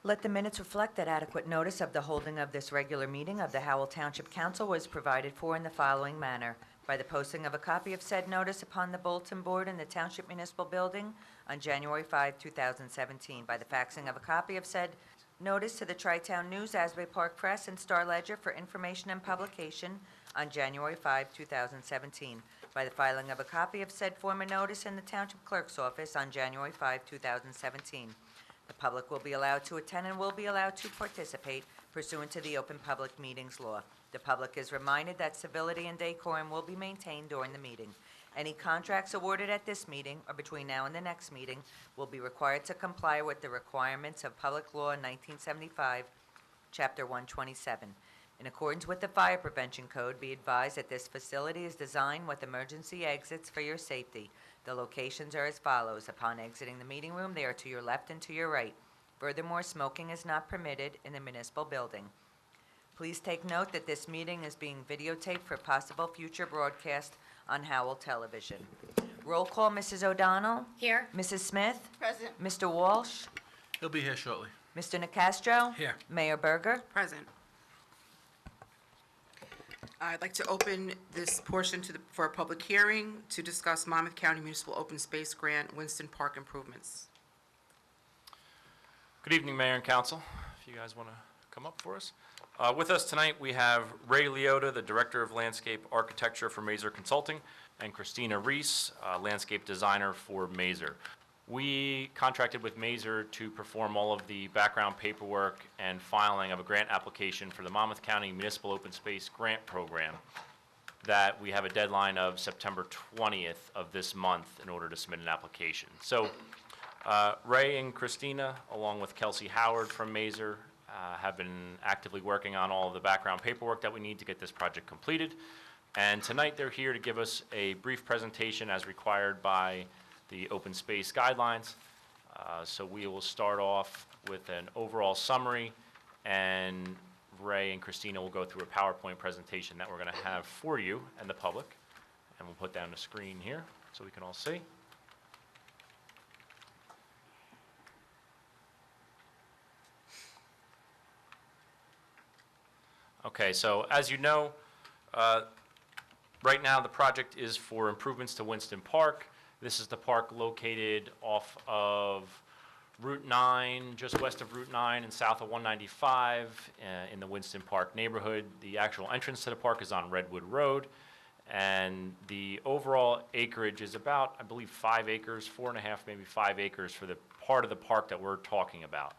Let the minutes reflect that adequate notice of the holding of this regular meeting of the Howell Township Council was provided for in the following manner: by the posting of a copy of said notice upon the bulletin board in the Township Municipal Building on January 5, 2017, by the faxing of a copy of said notice to the Tri-Town News, Asbury Park Press, and Star Ledger for information and publication on January 5, 2017, by the filing of a copy of said form of notice in the Township Clerk's office on January 5, 2017. The public will be allowed to attend and will be allowed to participate pursuant to the Open Public Meetings Law. The public is reminded that civility and decorum will be maintained during the meeting. Any contracts awarded at this meeting or between now and the next meeting will be required to comply with the requirements of Public Law 1975, Chapter 127. In accordance with the Fire Prevention Code, be advised that this facility is designed with emergency exits for your safety. The locations are as follows. Upon exiting the meeting room, they are to your left and to your right. Furthermore, smoking is not permitted in the municipal building. Please take note that this meeting is being videotaped for possible future broadcast on Howell Television. Roll call, Mrs. O'Donnell. Here. Mrs. Smith. Present. Mr. Walsh. He'll be here shortly. Mr. Nicastro. Here. Mayor Berger. Present. I'd like to open this portion for a public hearing to discuss Monmouth County Municipal Open Space Grant, Winston Park improvements. Good evening, Mayor and Council. If you guys want to come up for us. With us tonight, we have Ray Liotta, the Director of Landscape Architecture for Mazer Consulting, and Christina Reese, Landscape Designer for Mazer. We contracted with Mazer to perform all of the background paperwork and filing of a grant application for the Monmouth County Municipal Open Space Grant Program that we have a deadline of September 20th of this month in order to submit an application. So Ray and Christina, along with Kelsey Howard from Mazer, have been actively working on all of the background paperwork that we need to get this project completed. And tonight they're here to give us a brief presentation as required by the open space guidelines. So we will start off with an overall summary, and Ray and Christina will go through a PowerPoint presentation that we're going to have for you and the public. And we'll put down the screen here so we can all see. Okay, so as you know, right now the project is for improvements to Winston Park. This is the park located off of Route 9, just west of Route 9 and south of 195 in the Winston Park neighborhood. The actual entrance to the park is on Redwood Road, and the overall acreage is about, I believe, 5 acres, 4.5, maybe 5 acres for the part of the park that we're talking about.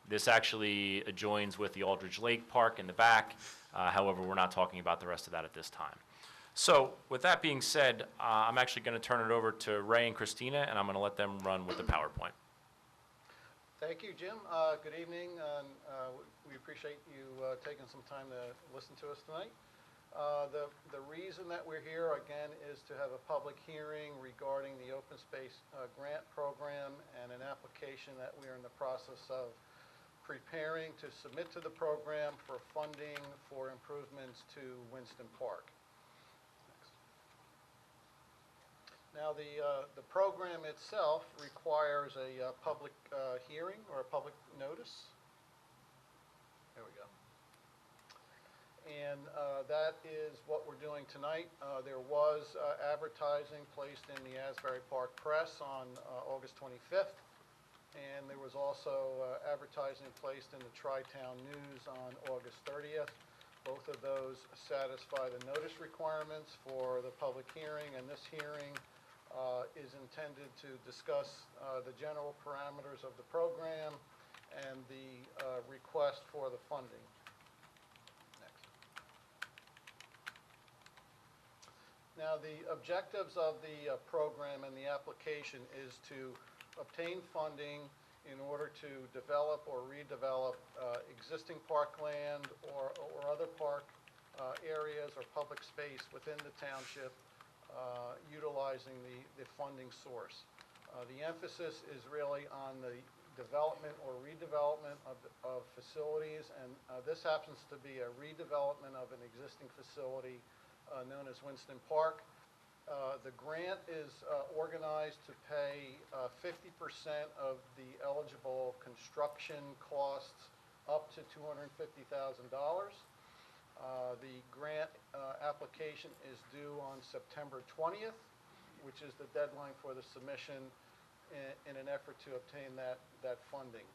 This actually adjoins with the Aldridge Lake Park in the back. However, we're not talking about the rest of that at this time. So with that being said, I'm actually going to turn it over to Ray and Christina, and I'm going to let them run with the PowerPoint. Thank you, Jim. Good evening. We appreciate you taking some time to listen to us tonight. The reason that we're here, again, is to have a public hearing regarding the Open Space Grant Program and an application that we are in the process of preparing to submit to the program for funding for improvements to Winston Park. Now, the program itself requires a public hearing or a public notice. There we go. And that is what we're doing tonight. There was advertising placed in the Asbury Park Press on August 25th. And there was also advertising placed in the Tri-Town News on August 30th. Both of those satisfy the notice requirements for the public hearing, and this hearing is intended to discuss the general parameters of the program and the request for the funding. Next. Now, the objectives of the program and the application is to obtain funding in order to develop or redevelop existing parkland or other park areas or public space within the township utilizing the funding source. The emphasis is really on the development or redevelopment of facilities, and this happens to be a redevelopment of an existing facility known as Winston Park. The grant is organized to pay 50% of the eligible construction costs up to $250,000. The grant application is due on September 20th, which is the deadline for the submission in an effort to obtain that funding.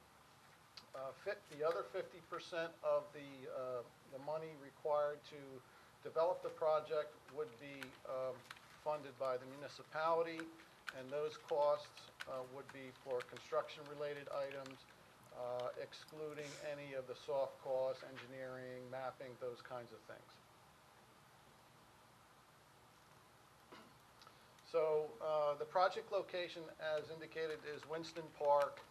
The other 50% of the money required to develop the project would be funded by the municipality, and those costs would be for construction-related items, excluding any of the soft costs, engineering, mapping, those kinds of things. So the project location, as indicated, is Winston Park.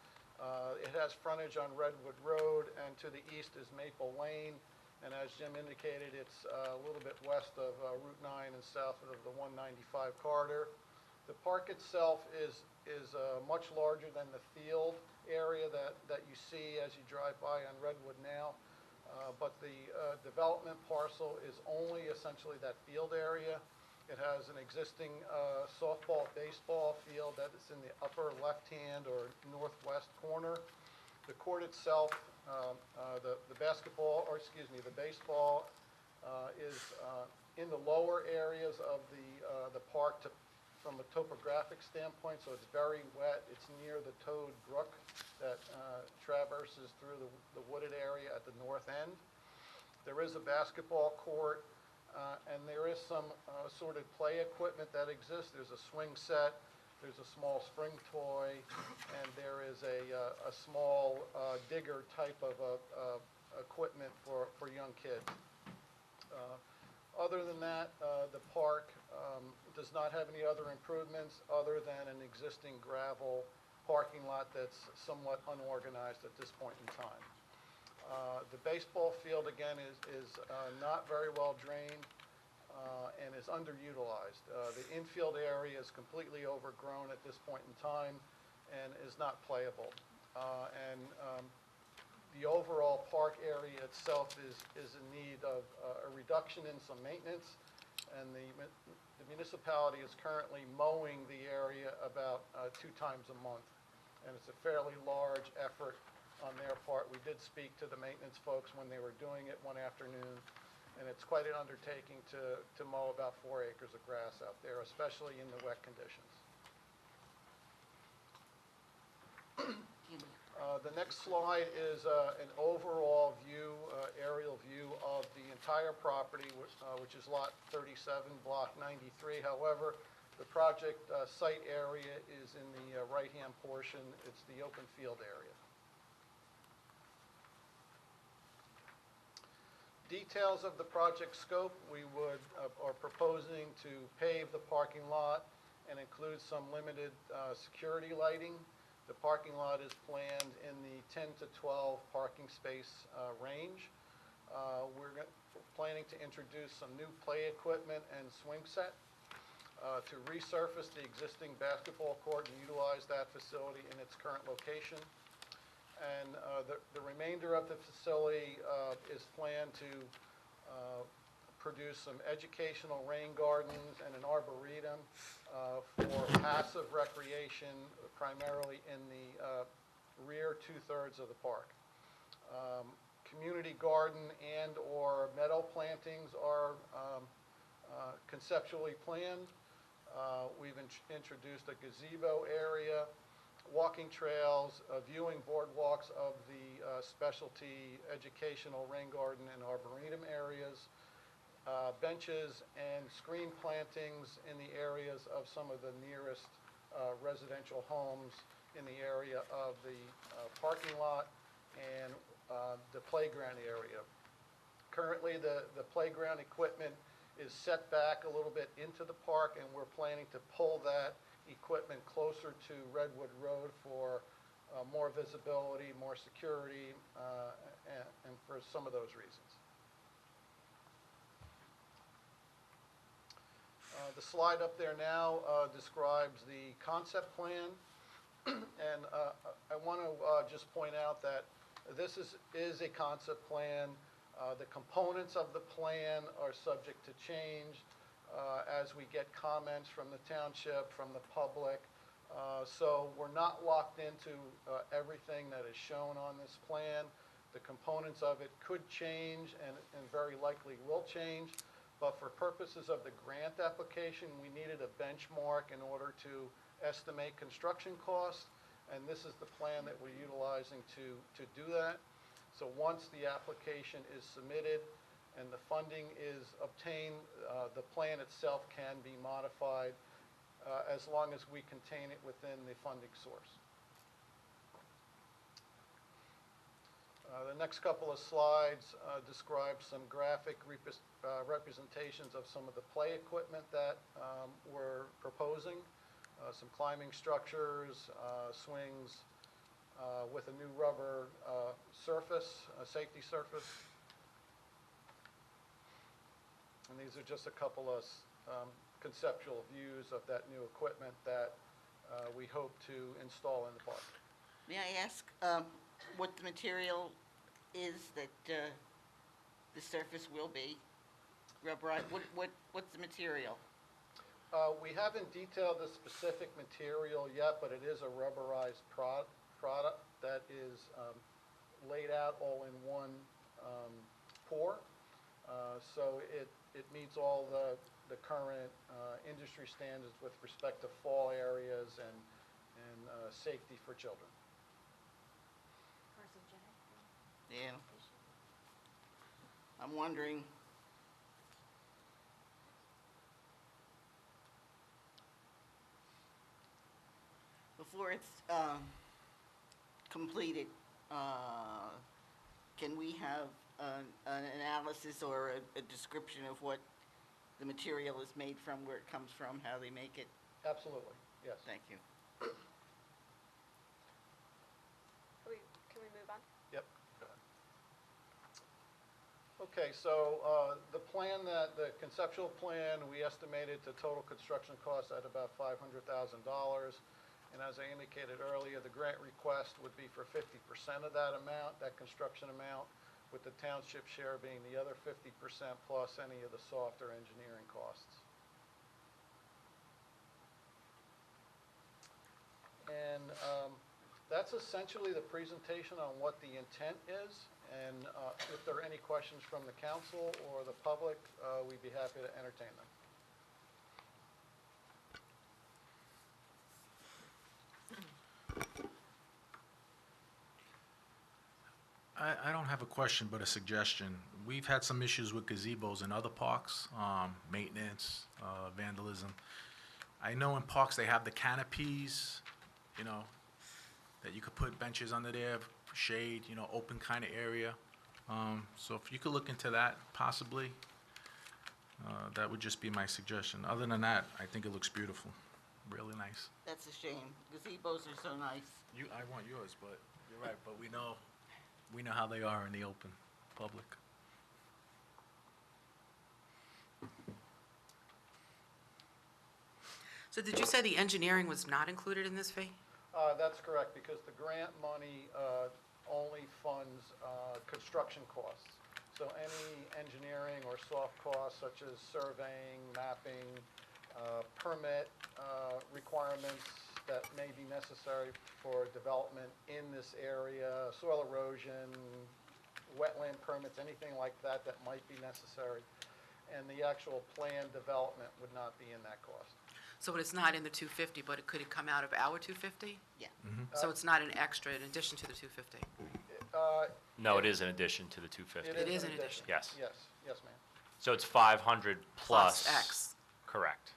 It has frontage on Redwood Road, and to the east is Maple Lane. And as Jim indicated, it's a little bit west of Route 9 and south of the 195 corridor. The park itself is much larger than the field area that you see as you drive by on Redwood now. But the development parcel is only essentially that field area. It has an existing softball, baseball field that is in the upper left-hand or northwest corner. The court itself, the basketball, or excuse me, the baseball is in the lower areas of the park from a topographic standpoint, so it's very wet. It's near the Toad Brook that traverses through the wooded area at the north end. There is a basketball court, and there is some assorted play equipment that exists. There's a swing set. There's a small spring toy, and there is a small digger type of equipment for young kids. Other than that, the park does not have any other improvements other than an existing gravel parking lot that's somewhat unorganized at this point in time. The baseball field, again, is not very well drained. And is underutilized. The infield area is completely overgrown at this point in time and is not playable. The overall park area itself is in need of a reduction in some maintenance, and the municipality is currently mowing the area about 2 times a month, and it's a fairly large effort on their part. We did speak to the maintenance folks when they were doing it one afternoon, and it's quite an undertaking to mow about 4 acres of grass out there, especially in the wet conditions. The next slide is an overall view, aerial view of the entire property, which is Lot 37, Block 93. However, the project site area is in the right-hand portion. It's the open field area. Details of the project scope: we are proposing to pave the parking lot and include some limited security lighting. The parking lot is planned in the 10 to 12 parking space range. We're planning to introduce some new play equipment and swing set to resurface the existing basketball court and utilize that facility in its current location. And the remainder of the facility is planned to produce some educational rain gardens and an arboretum for passive recreation, primarily in the rear 2/3 of the park. Community garden and or meadow plantings are conceptually planned. We've introduced a gazebo area, walking trails, viewing boardwalks of the specialty educational rain garden and arboretum areas, benches and screen plantings in the areas of some of the nearest residential homes in the area of the parking lot and the playground area. Currently, the playground equipment is set back a little bit into the park, and we're planning to pull that equipment closer to Redwood Road for more visibility, more security, and for some of those reasons. The slide up there now describes the concept plan, and I want to just point out that this is a concept plan. The components of the plan are subject to change. as we get comments from the township, from the public. So we're not locked into everything that is shown on this plan. The components of it could change and very likely will change, but for purposes of the grant application, we needed a benchmark in order to estimate construction costs, and this is the plan that we're utilizing to do that. So once the application is submitted and the funding is obtained, the plan itself can be modified as long as we contain it within the funding source. The next couple of slides describe some graphic representations of some of the play equipment that we're proposing, some climbing structures, swings with a new rubber surface, a safety surface. And these are just a couple of conceptual views of that new equipment that we hope to install in the park. May I ask what the material is that the surface will be? Rubberized? What's the material? We haven't detailed the specific material yet, but it is a rubberized product that is laid out all in one pour. So it meets all the current industry standards with respect to fall areas and safety for children. Yeah. I'm wondering, before it's completed, can we have an analysis or a description of what the material is made from, where it comes from, how they make it? Absolutely, yes. Thank you. Can we move on? Yep. Go ahead. Okay, so the conceptual plan, we estimated the total construction cost at about $500,000. And as I indicated earlier, the grant request would be for 50% of that amount, that construction amount, with the township share being the other 50% plus any of the softer engineering costs. And that's essentially the presentation on what the intent is. And if there are any questions from the council or the public, we'd be happy to entertain them. I don't have a question, but a suggestion. We've had some issues with gazebos in other parks, maintenance, vandalism. I know in parks they have the canopies, you know, that you could put benches under there for shade, you know, open kind of area. So if you could look into that possibly, that would just be my suggestion. Other than that, I think it looks beautiful, really nice. That's a shame. Gazebos are so nice. I want yours, but you're right, but we know how they are in the open public. So did you say the engineering was not included in this fee? That's correct, because the grant money only funds construction costs. So any engineering or soft costs such as surveying, mapping, permit requirements that may be necessary for development in this area, soil erosion, wetland permits, anything like that that might be necessary. And the actual plan development would not be in that cost. So it's not in the 250, but could it come out of our 250? Yeah. So it's not an extra in addition to the 250? No, it is in addition to the 250. It is in addition. Yes. Yes, yes, ma'am. So it's 500 plus. X. Correct.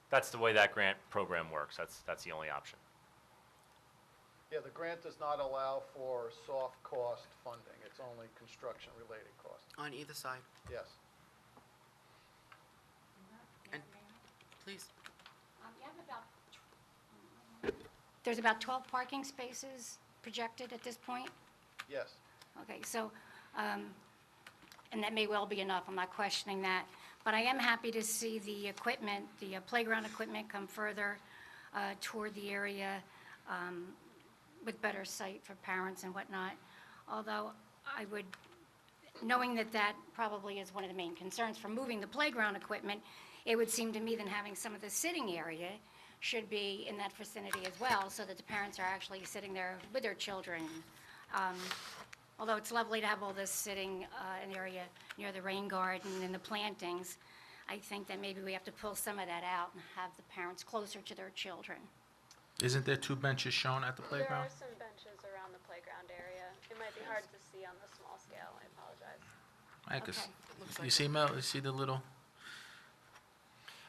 That's the way that grant program works. That's the only option. Yeah, the grant does not allow for soft cost funding. It's only construction-related costs. On either side. Yes. And please. You have there's about 12 parking spaces projected at this point? Yes. Okay, so, and that may well be enough, I'm not questioning that. But I am happy to see the equipment, the playground equipment come further toward the area with better sight for parents and whatnot. Although I would knowing that that probably is one of the main concerns for moving the playground equipment, it would seem to me that having some of the sitting area should be in that vicinity as well, so that the parents are actually sitting there with their children. Although it's lovely to have all this sitting in the area near the rain garden and the plantings, I think that maybe we have to pull some of that out and have the parents closer to their children. Isn't there 2 benches shown at the There playground? are some benches around the playground area. It might be hard to see on the small scale, I apologize. I guess, Okay. Looks you like see, Mel, you see the little,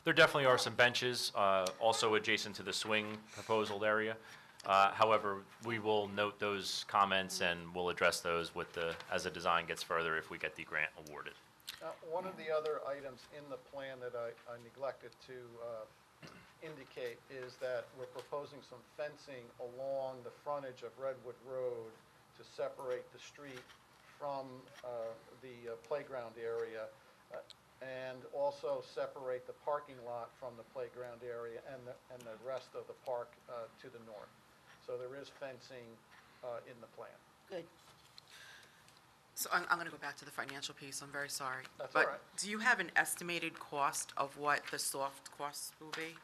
There definitely are some benches, also adjacent to the swing proposal area. However, we will note those comments and we'll address those with as the design gets further if we get the grant awarded. One of the other items in the plan that I neglected to indicate is that we're proposing some fencing along the frontage of Redwood Road to separate the street from the playground area, and also separate the parking lot from the playground area and the rest of the park to the north. So there is fencing in the plan. Good. So I'm going to go back to the financial piece, I'm very sorry. That's all right. But do you have an estimated cost of what the soft costs will be?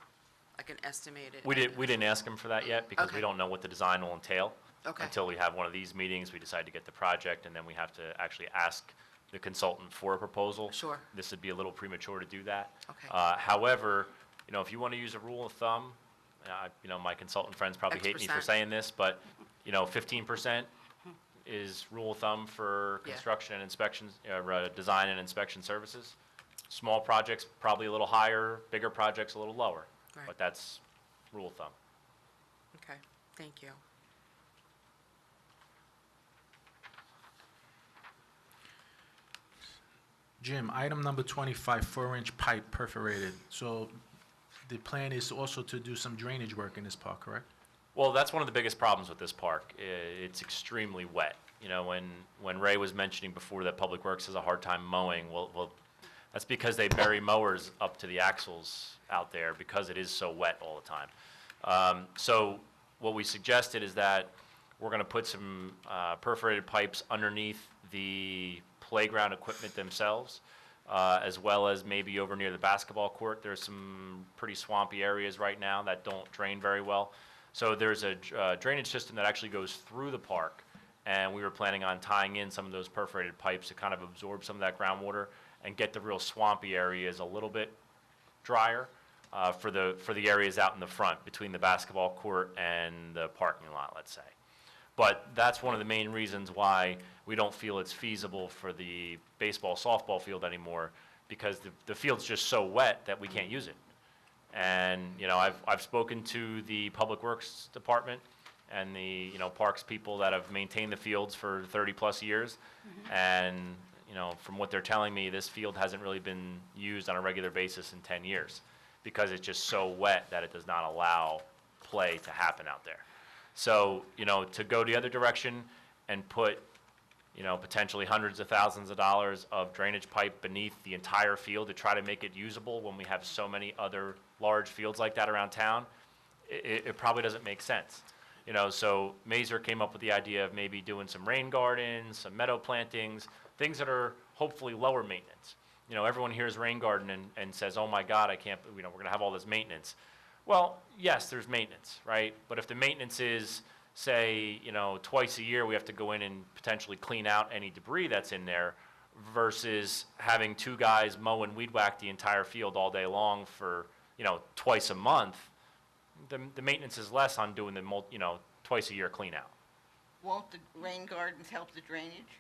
Like an estimated? We didn't ask him for that yet because we Okay. don't know what the design will entail. Okay. Until we have one of these meetings, we decide to get the project, and then we have to actually ask the consultant for a proposal. Sure. This would be a little premature to do that. Okay. However, if you want to use a rule of thumb, my consultant friends probably X hate me for percent. saying this, but, 15% is rule of thumb for Yeah. construction and inspections, design and inspection services. Small projects, probably a little higher, bigger projects, a little lower. Right. But that's rule of thumb. Okay, thank you. Jim, item number 25, 4-inch pipe perforated. So the plan is also to do some drainage work in this park, correct? Well, that's one of the biggest problems with this park. It's extremely wet. When Ray was mentioning before that Public Works has a hard time mowing, well, that's because they bury mowers up to the axles out there because it is so wet all the time. So what we suggested is that we're going to put some perforated pipes underneath the playground equipment themselves, as well as maybe over near the basketball court. There's some pretty swampy areas right now that don't drain very well. So there's a drainage system that actually goes through the park, and we were planning on tying in some of those perforated pipes to kind of absorb some of that groundwater and get the real swampy areas a little bit drier for the areas out in the front between the basketball court and the parking lot, let's say. But that's one of the main reasons why we don't feel it's feasible for the baseball, softball field anymore, because the field's just so wet that we can't use it. And, I've spoken to the Public Works Department and the, parks people that have maintained the fields for 30-plus years. And, from what they're telling me, this field hasn't really been used on a regular basis in 10 years because it's just so wet that it does not allow play to happen out there. So, to go the other direction and put, potentially hundreds of thousands of dollars of drainage pipe beneath the entire field to try to make it usable when we have so many other large fields like that around town, it probably doesn't make sense. So Mazer came up with the idea of maybe doing some rain gardens, some meadow plantings, things that are hopefully lower maintenance. Everyone hears rain garden and says, oh my God, I can't, we're gonna have all this maintenance. Well, yes, there's maintenance, right? But if the maintenance is, say, twice a year, we have to go in and potentially clean out any debris that's in there versus having 2 guys mow and weed whack the entire field all day long for, twice a month, the maintenance is less on doing the, twice a year clean out. Won't the rain gardens help the drainage?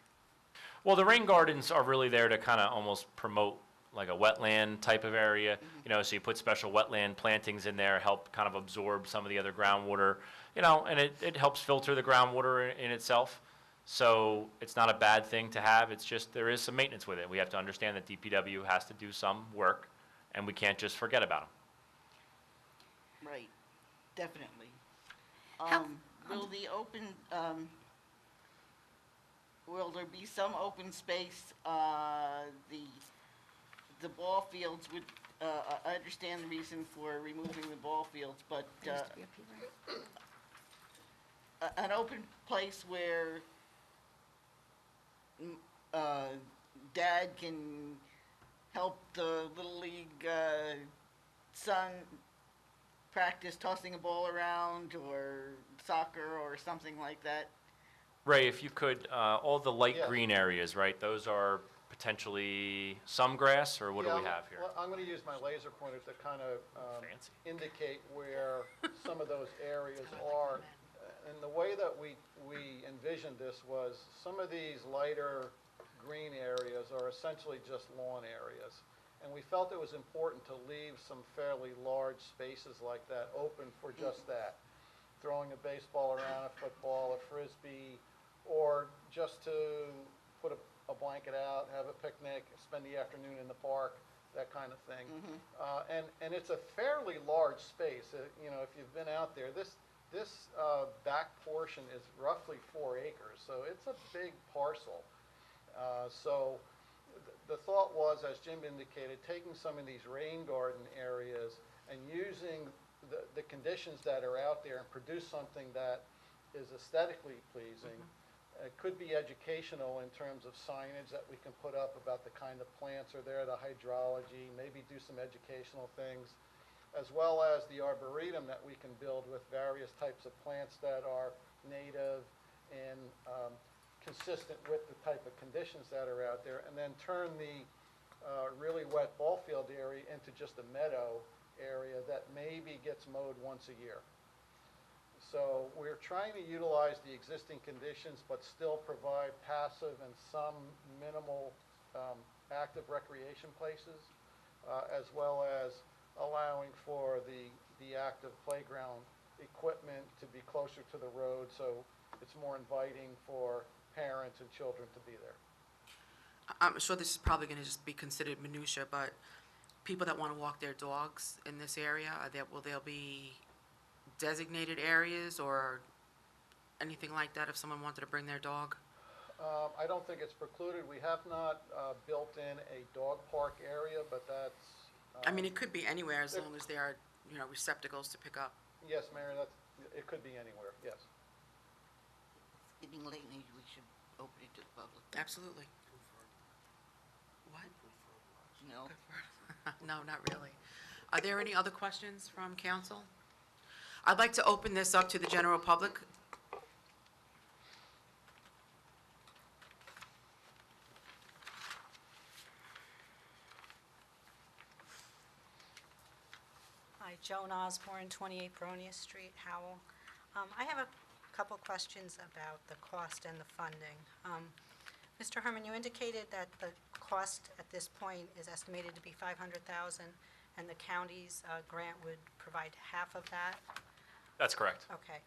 Well, the rain gardens are really there to kind of almost promote like a wetland type of area, so you put special wetland plantings in there, help kind of absorb some of the other groundwater, and it helps filter the groundwater in itself. So it's not a bad thing to have, it's just there is some maintenance with it. We have to understand that DPW has to do some work, and we can't just forget about them. Right, definitely. How- Will the open, will there be some open space, the ball fields would, I understand the reason for removing the ball fields, but, There used to be a P right? an open place where dad can help the Little League son practice tossing a ball around, or soccer, or something like that? Ray, if you could, all the light Yes. green areas, right, those are potentially some grass, or what do Yeah, we have here? well, I'm going to use my laser pointer to kind of Fancy. indicate where some of those areas are. And the way that we envisioned this was, some of these lighter green areas are essentially just lawn areas. And we felt it was important to leave some fairly large spaces like that open for just that. Throwing a baseball around, a football, a frisbee, or just to put a blanket out, have a picnic, spend the afternoon in the park, that kind of thing. And it's a fairly large space. You know, if you've been out there, this back portion is roughly 4 acres, so it's a big parcel. So the thought was, as Jim indicated, taking some of these rain garden areas and using the conditions that are out there and produce something that is aesthetically pleasing. It could be educational in terms of signage that we can put up about the kind of plants are there, the hydrology, maybe do some educational things, as well as the arboretum that we can build with various types of plants that are native and consistent with the type of conditions that are out there, and then turn the really wet ball field area into just a meadow area that maybe gets mowed once a year. So we're trying to utilize the existing conditions, but still provide passive and some minimal active recreation places, as well as allowing for the active playground equipment to be closer to the road, so it's more inviting for parents and children to be there. I'm sure this is probably going to just be considered minutia, but people that want to walk their dogs in this area, will there be designated areas or anything like that if someone wanted to bring their dog? I don't think it's precluded. We have not built in a dog park area, but that's... I mean, it could be anywhere as long as there are, you know, receptacles to pick up. Yes, Mary, it could be anywhere, yes. It's getting late, maybe we should open it to the public. Absolutely. What? No? No, not really. Are there any other questions from council? I'd like to open this up to the general public. Hi, Joan Osborne, 28 Bronia Street, Howell. I have a couple questions about the cost and the funding. Mr. Herman, you indicated that the cost at this point is estimated to be $500,000, and the county's grant would provide half of that? That's correct. Okay.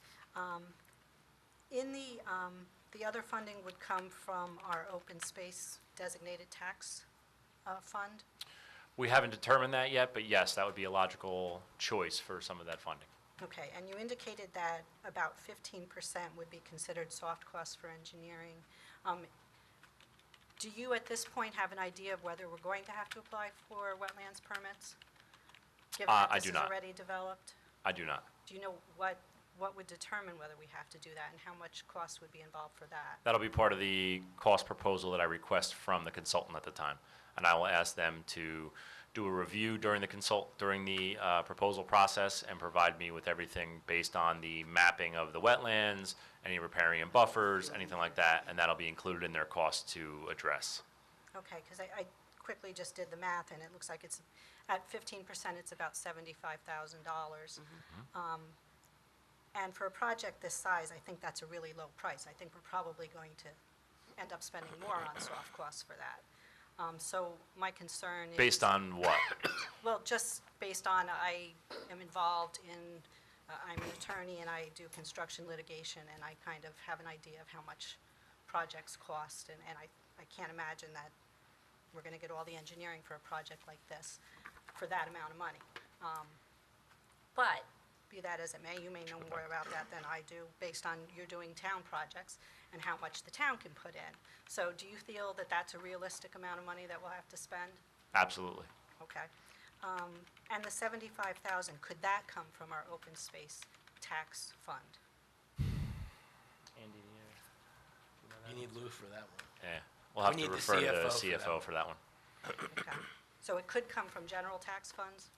In the other funding would come from our open space designated tax fund? We haven't determined that yet, but yes, that would be a logical choice for some of that funding. Okay, and you indicated that about 15% would be considered soft costs for engineering. Do you, at this point, have an idea of whether we're going to have to apply for wetlands permits? Given that I this do is not. already developed? I do not. Do you know what would determine whether we have to do that, and how much cost would be involved for that? That'll be part of the cost proposal that I request from the consultant at the time. And I will ask them to do a review during the proposal process and provide me with everything based on the mapping of the wetlands, any riparian buffers, anything like that, and that'll be included in their cost to address. Okay, because I quickly just did the math, and it looks like it's, at 15%, it's about $75,000. And for a project this size, I think that's a really low price. I think we're probably going to end up spending more on soft costs for that. So my concern is... Based on what? Well, just based on, I am involved in, I'm an attorney and I do construction litigation, and I kind of have an idea of how much projects cost, and I can't imagine that we're going to get all the engineering for a project like this for that amount of money. But be that as it may, you may know more about that than I do, based on you're doing town projects and how much the town can put in. So do you feel that that's a realistic amount of money that we'll have to spend? Absolutely. Okay. And the $75,000, could that come from our open space tax fund? Andy, You need Lou for that one. yeah. We'll have We to need the refer to the CFO for that CFO for that one. Okay. So it could come from general tax funds?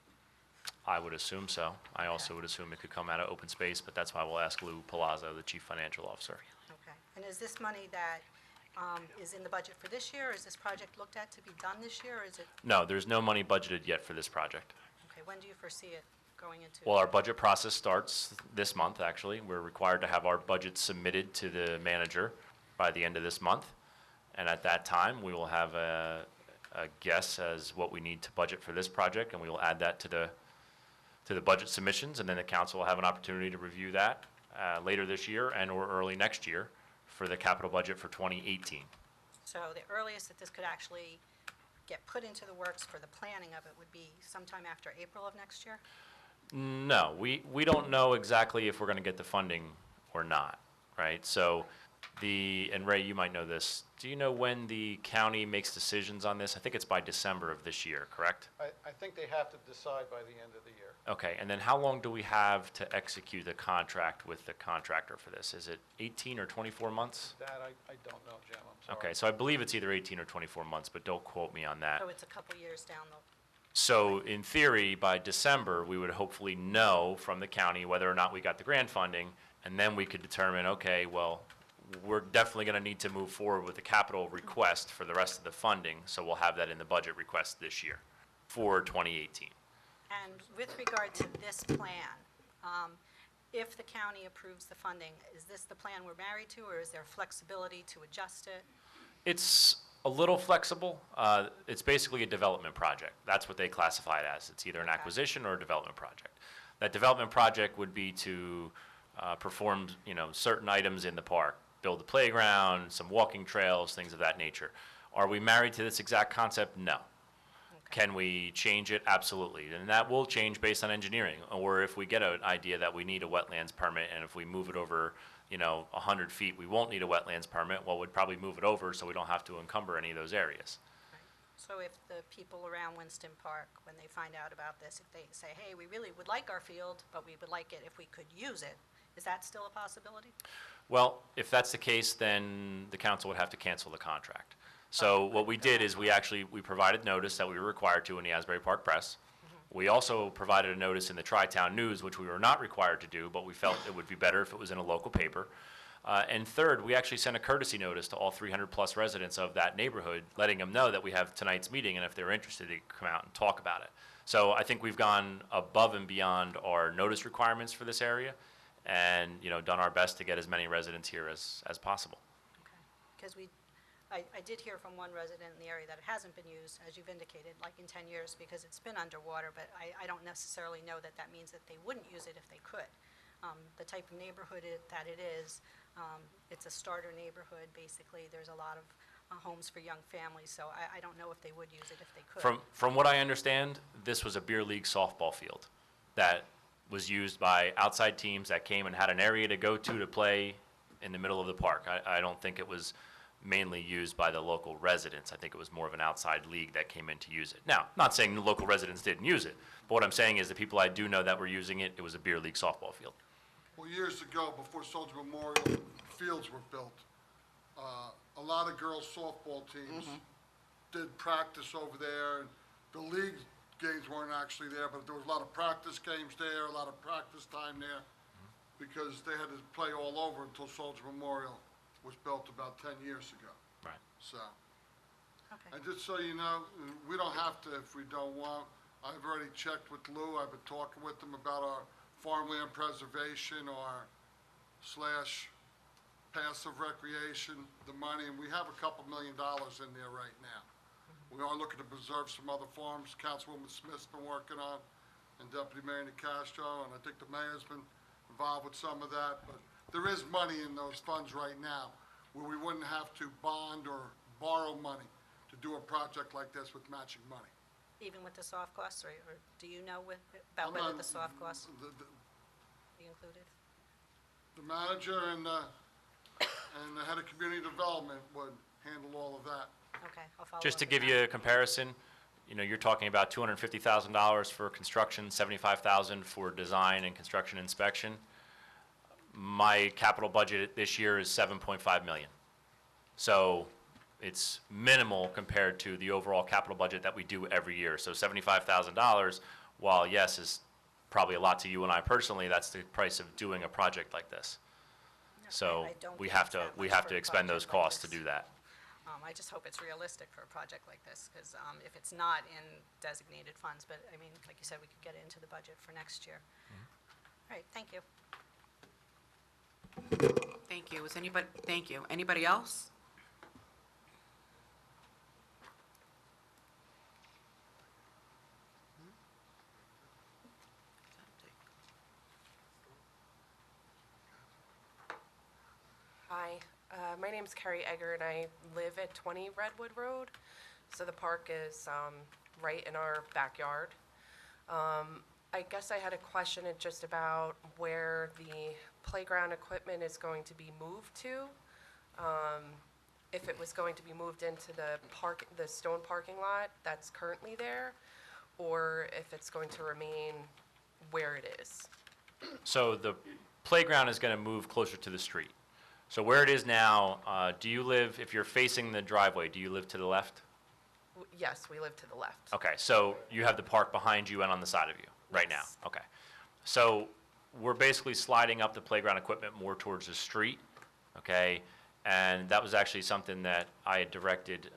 I would assume so. I also would assume it could come out of open space, but that's why we'll ask Lou Palazzo, the Chief Financial Officer. Okay. And is this money that is in the budget for this year? Is this project looked at to be done this year, or is it, No, there's no money budgeted yet for this project. okay, when do you foresee it going into? Well, our budget process starts this month, actually. We're required to have our budget submitted to the manager by the end of this month. And at that time, we will have a guess as what we need to budget for this project, and we will add that to the budget submissions, and then the council will have an opportunity to review that later this year and/or early next year for the capital budget for 2018. So the earliest that this could actually get put into the works for the planning of it would be sometime after April of next year? No, we don't know exactly if we're going to get the funding or not, right? So and Ray, you might know this, do you know when the county makes decisions on this? I think it's by December of this year, correct? I think they have to decide by the end of the year. Okay, and then how long do we have to execute the contract with the contractor for this? Is it 18 or 24 months? That I don't know, Jim, I'm sorry. Okay, so I believe it's either 18 or 24 months, but don't quote me on that. So it's a couple years down the, So in theory, by December, we would hopefully know from the county whether or not we got the grant funding, and then we could determine, okay, well, we're definitely going to need to move forward with the capital request for the rest of the funding, so we'll have that in the budget request this year for 2018. and with regard to this plan, if the county approves the funding, is this the plan we're married to, or is there flexibility to adjust it? It's a little flexible. It's basically a development project. That's what they classify it as. It's either an Okay. acquisition or a development project. That development project would be to perform, certain items in the park, build a playground, some walking trails, things of that nature. Are we married to this exact concept? No. Can we change it? Absolutely. And that will change based on engineering. Or if we get an idea that we need a wetlands permit, and if we move it over, 100 feet, we won't need a wetlands permit, well, we'd probably move it over so we don't have to encumber any of those areas. So if the people around Winston Park, when they find out about this, if they say, hey, we really would like our field, but we would like it if we could use it, is that still a possibility? Well, if that's the case, then the council would have to cancel the contract. So what we did is we provided notice that we were required to in the Asbury Park Press. We also provided a notice in the Tri-Town News, which we were not required to do, but we felt it would be better if it was in a local paper. And third, we actually sent a courtesy notice to all 300-plus residents of that neighborhood, letting them know that we have tonight's meeting, and if they're interested, they can come out and talk about it. So I think we've gone above and beyond our notice requirements for this area, and, done our best to get as many residents here as possible. Okay. Because I did hear from one resident in the area that it hasn't been used, as you've indicated, like in 10 years, because it's been underwater, but I don't necessarily know that that means that they wouldn't use it if they could. The type of neighborhood that it is, it's a starter neighborhood, basically. There's a lot of homes for young families, so I don't know if they would use it if they could. From what I understand, this was a beer league softball field that was used by outside teams that came and had an area to go to play in the middle of the park. I don't think it was mainly used by the local residents. I think it was more of an outside league that came in to use it. Now, not saying the local residents didn't use it, but what I'm saying is the people I do know that were using it, it was a beer league softball field. Well, years ago, before Soldier Memorial fields were built, a lot of girls softball teams did practice over there. And the league games weren't actually there, but there was a lot of practice games there, a lot of practice time there, because they had to play all over until Soldier Memorial was built about 10 years ago. Right. So, Okay. and just so you know, we don't have to if we don't want. I've already checked with Lou. I've been talking with them about our farmland preservation or / passive recreation, the money, and we have a couple $1 million in there right now. We are looking to preserve some other farms Councilwoman Smith's been working on, and Deputy Mayor Castro, and I think the mayor's been involved with some of that, but there is money in those funds right now where we wouldn't have to bond or borrow money to do a project like this with matching money. Even with the soft costs, or do you know about whether the soft costs be included? The manager and the head of community development would handle all of that. Okay, I'll follow up Just to with give that. you a comparison, you're talking about $250,000 for construction, $75,000 for design and construction inspection. My capital budget this year is $7.5 million. So it's minimal compared to the overall capital budget that we do every year. So $75,000, while yes, is probably a lot to you and I personally, that's the price of doing a project like this. So I don't we think have it's to, that we much have for to a expend those project like costs to this. do that. I just hope it's realistic for a project like this, because if it's not in designated funds, but I mean, like you said, we could get it into the budget for next year. All right, thank you. Thank you. Thank you. Anybody else? Hi, my name's Carrie Egger, and I live at 20 Redwood Road. So the park is right in our backyard. I guess I had a question just about where the playground equipment is going to be moved to. If it was going to be moved into the stone parking lot that's currently there, or if it's going to remain where it is. So the playground is going to move closer to the street. So where it is now, do you live, if you're facing the driveway, do you live to the left? Yes, we live to the left. Okay, so you have the park behind you and on the side of you right now? Yes. Okay. So we're basically sliding up the playground equipment more towards the street, okay? And that was actually something that I had directed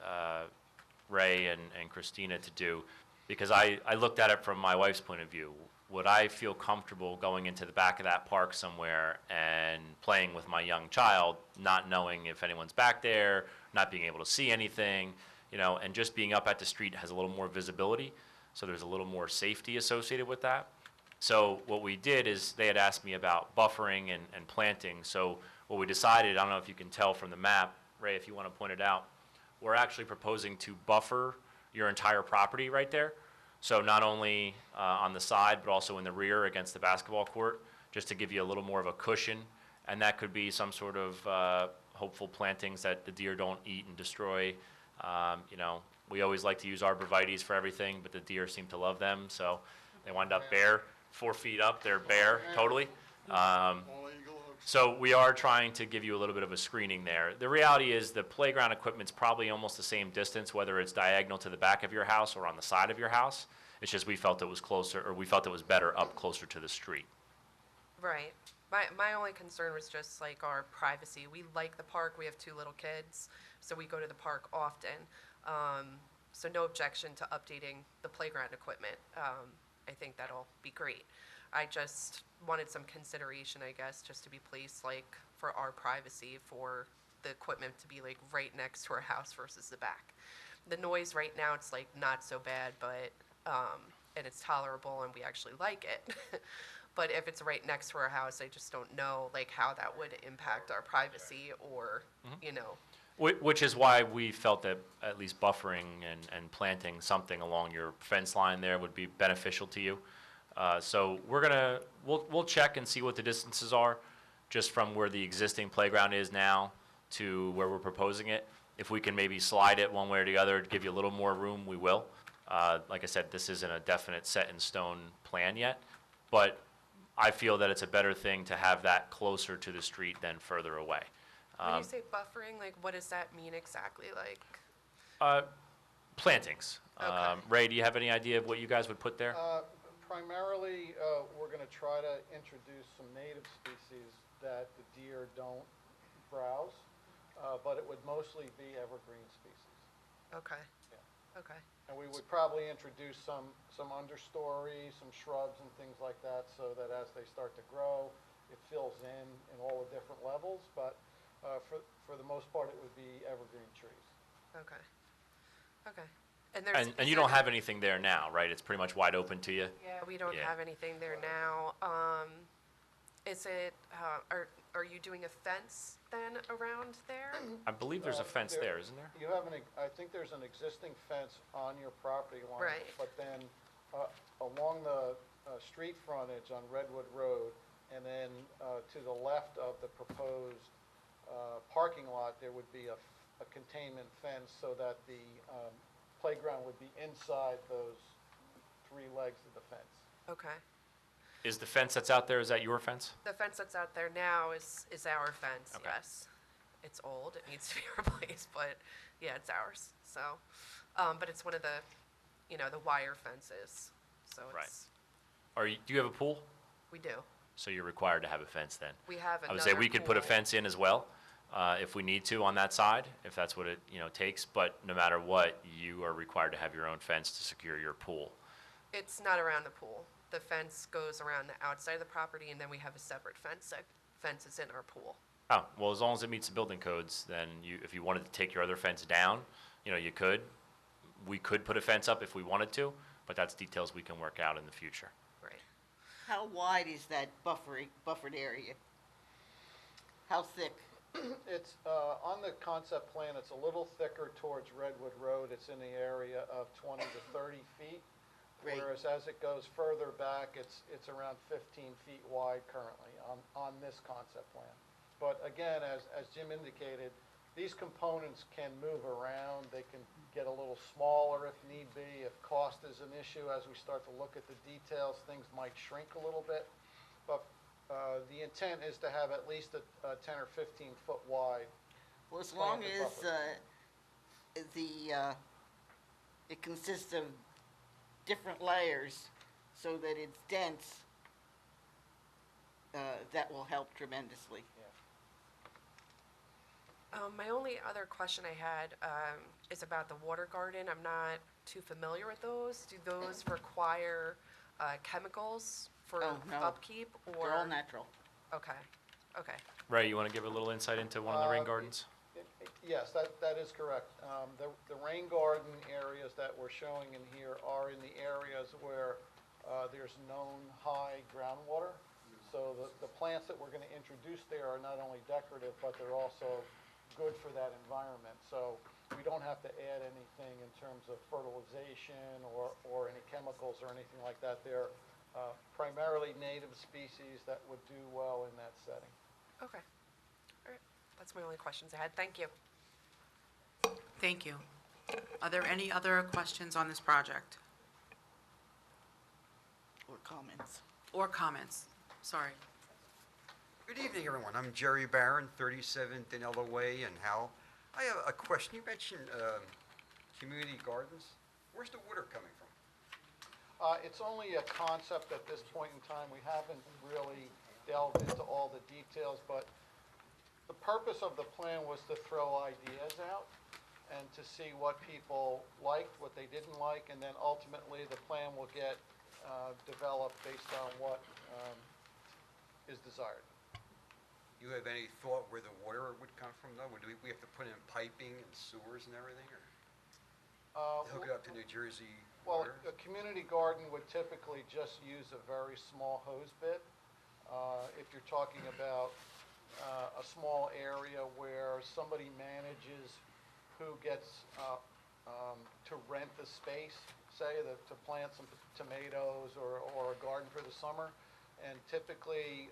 Ray and Christina to do, because I looked at it from my wife's point of view. Would I feel comfortable going into the back of that park somewhere and playing with my young child, not knowing if anyone's back there, not being able to see anything, you know, and just being up at the street has a little more visibility, so there's a little more safety associated with that. So what we did is they had asked me about buffering and planting. So what we decided, I don't know if you can tell from the map, Ray, if you want to point it out, we're actually proposing to buffer your entire property right there. So not only on the side, but also in the rear against the basketball court, just to give you a little more of a cushion. And that could be some sort of hopeful plantings that the deer don't eat and destroy. You know, we always like to use arborvitaes for everything, but the deer seem to love them, so they wind up bare, 4 feet up, they're bare, totally. All eagle oaks. So we are trying to give you a little bit of a screening there. The reality is the playground equipment's probably almost the same distance, whether it's diagonal to the back of your house or on the side of your house. It's just we felt it was closer, or we felt it was better up closer to the street. Right. My only concern was just like our privacy. We like the park. We have 2 little kids, so we go to the park often. So no objection to updating the playground equipment. I think that'll be great. I just wanted some consideration, I guess, just to be placed like for our privacy, for the equipment to be like right next to our house versus the back. The noise right now, it's like not so bad, but and it's tolerable and we actually like it. But if it's right next to our house, I just don't know like how that would impact our privacy or, you know. Which is why we felt that at least buffering and planting something along your fence line there would be beneficial to you. So we'll check and see what the distances are, just from where the existing playground is now to where we're proposing it. If we can maybe slide it one way or the other to give you a little more room, we will. Like I said, this isn't a definite set in stone plan yet, but I feel that it's a better thing to have that closer to the street than further away. When you say buffering, like what does that mean exactly? Like, Plantings. Okay. Ray, do you have any idea of what you guys would put there? Primarily, we're going to try to introduce some native species that the deer don't browse, but it would mostly be evergreen species. okay, Yeah. okay, And we would probably introduce some understory, some shrubs and things like that, so that as they start to grow, it fills in all the different levels, but for the most part, it would be evergreen trees. okay, okay. And there's. And you don't have anything there now, right? It's pretty much wide open to you? Yeah, we don't Yeah. have anything there now. Is it, are you doing a fence then around there? I believe there's a fence there, isn't there? You have I think there's an existing fence on your property line. Right. But then along the street frontage on Redwood Road, and then to the left of the proposed parking lot, there would be a containment fence so that the playground would be inside those 3 legs of the fence. Okay. Is the fence that's out there, is that your fence? The fence that's out there now is our fence, Okay. yes. It's old, it needs to be replaced, but yeah, it's ours, so. But it's one of the, the wire fences, so Right. it's, Do you have a pool? we do. So you're required to have a fence then? We have I would say another we could put a pool. fence in as well, if we need to on that side, if that's what it, takes, but no matter what, you are required to have your own fence to secure your pool. It's not around the pool. The fence goes around the outside of the property, and then we have a separate fence that fences in our pool. Oh, well, as long as it meets the building codes, then if you wanted to take your other fence down, you could. We could put a fence up if we wanted to, but that's details we can work out in the future. Right. How wide is that buffered area? How thick? It's, on the concept plan, it's a little thicker towards Redwood Road. It's in the area of 20 to 30 feet. Great. Whereas as it goes further back, it's around 15 feet wide currently on this concept plan. But again, as Jim indicated, these components can move around. They can get a little smaller if need be. If cost is an issue, as we start to look at the details, things might shrink a little bit. But the intent is to have at least a 10 or 15 foot wide. Well, as long planted as buffer. it consists of different layers so that it's dense, that will help tremendously. My only other question I had is about the water garden. I'm not too familiar with those. Do those require chemicals for Oh, no. upkeep, or? They're all natural. Okay, okay. Ray, you want to give a little insight into one of the rain gardens? Yes, that is correct. The rain garden areas that we're showing in here are in the areas where there's known high groundwater. So the plants that we're going to introduce there are not only decorative, but they're also good for that environment. So we don't have to add anything in terms of fertilization or any chemicals or anything like that. They're primarily native species that would do well in that setting. Okay. All right. That's my only questions I had. Thank you. Thank you. Are there any other questions on this project? Or comments. Or comments? Sorry. Good evening, everyone. I'm Jerry Barron, 37 Danella Way in Howell. I have a question. You mentioned community gardens. Where's the water coming from? It's only a concept at this point in time. We haven't really delved into all the details, but the purpose of the plan was to throw ideas out and to see what people liked, what they didn't like, and then ultimately the plan will get developed based on what is desired. You have any thought where the water would come from, though? Would we have to put in piping and sewers and everything, or hook it up to New Jersey Well, water? a community garden would typically just use a very small hose bit. If you're talking about a small area where somebody manages who gets to rent the space, say, to plant some tomatoes or a garden for the summer, and typically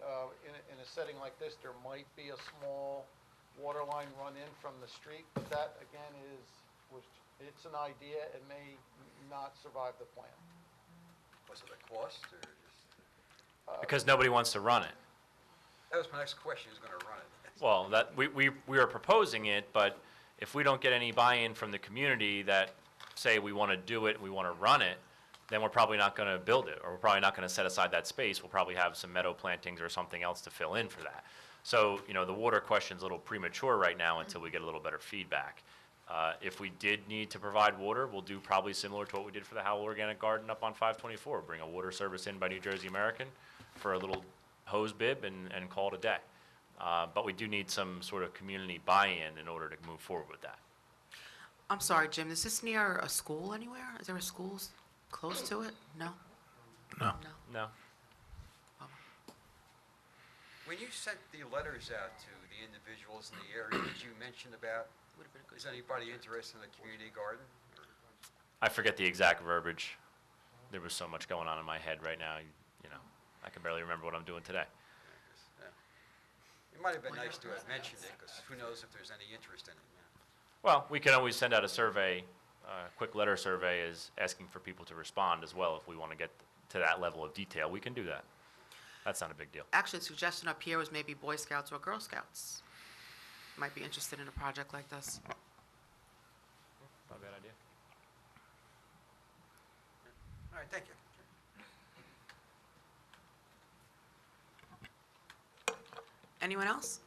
in a setting like this, there might be a small water line run in from the street, but that, again, it's an idea. It may not survive the plan. Was it a cost, or just? Because nobody wants to run it. That was my next question, who's going to run it? Well, we are proposing it, but if we don't get any buy-in from the community that say we want to do it, we want to run it, then we're probably not going to build it, or we're probably not going to set aside that space. We'll probably have some meadow plantings or something else to fill in for that. So, the water question's a little premature right now until we get a little better feedback. If we did need to provide water, we'll do probably similar to what we did for the Howell Organic Garden up on 524. Bring a water service in by New Jersey American for a little hose bib and call it a day. But we do need some sort of community buy-in in order to move forward with that. I'm sorry, Jim, is this near a school anywhere? Is there a school close to it? No? No. No? When you sent the letters out to the individuals in the area, did you mention about, Would've been a good is anybody interested in the community garden? I forget the exact verbiage. There was so much going on in my head right now, I can barely remember what I'm doing today. Yeah. It might have been nice to have mentioned it, because who knows if there's any interest in it. Well, we can always send out a survey, a quick letter survey is asking for people to respond as well. If we want to get to that level of detail, we can do that. That's not a big deal. Actually, the suggestion up here was maybe Boy Scouts or Girl Scouts. might be interested in a project like this. Not a bad idea. All right, thank you. Anyone else?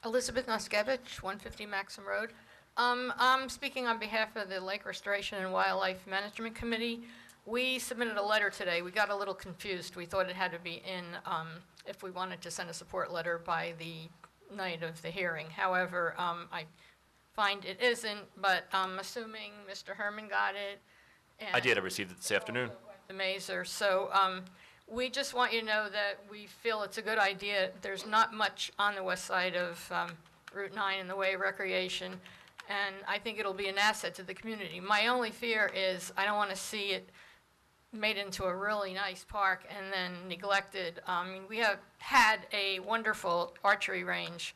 Elizabeth Noskevich, 150 Maxim Road. I'm speaking on behalf of the Lake Restoration and Wildlife Management Committee. We submitted a letter today. We got a little confused. We thought it had to be in, if we wanted to send a support letter by the night of the hearing. However, I find it isn't, but I'm assuming Mr. Herman got it. I did. I received it this afternoon. The Mazer. So we just want you to know that we feel it's a good idea. There's not much on the west side of Route 9 in the way of recreation, and I think it'll be an asset to the community. My only fear is I don't want to see it made into a really nice park and then neglected. I mean, we have had a wonderful archery range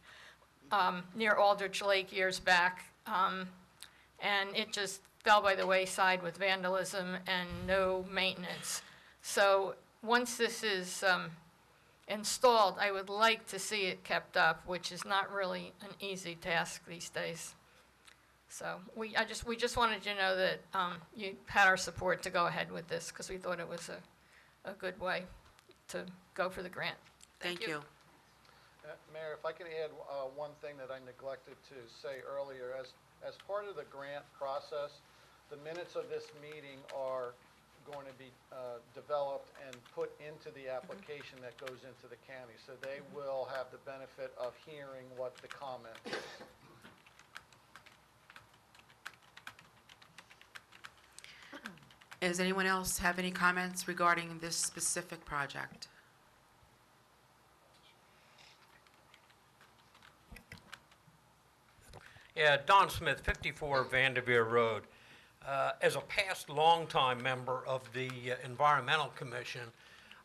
near Aldrich Lake years back, and it just fell by the wayside with vandalism and no maintenance. So once this is installed, I would like to see it kept up, which is not really an easy task these days. So we just wanted you to know that you had our support to go ahead with this because we thought it was a good way to go for the grant. Thank you. Mayor, if I could add one thing that I neglected to say earlier. As part of the grant process, the minutes of this meeting are going to be developed and put into the application that goes into the county. So they will have the benefit of hearing what the comment is. Does anyone else have any comments regarding this specific project? Yeah, Don Smith, 54 Vanderveer Road. As a past longtime member of the Environmental Commission,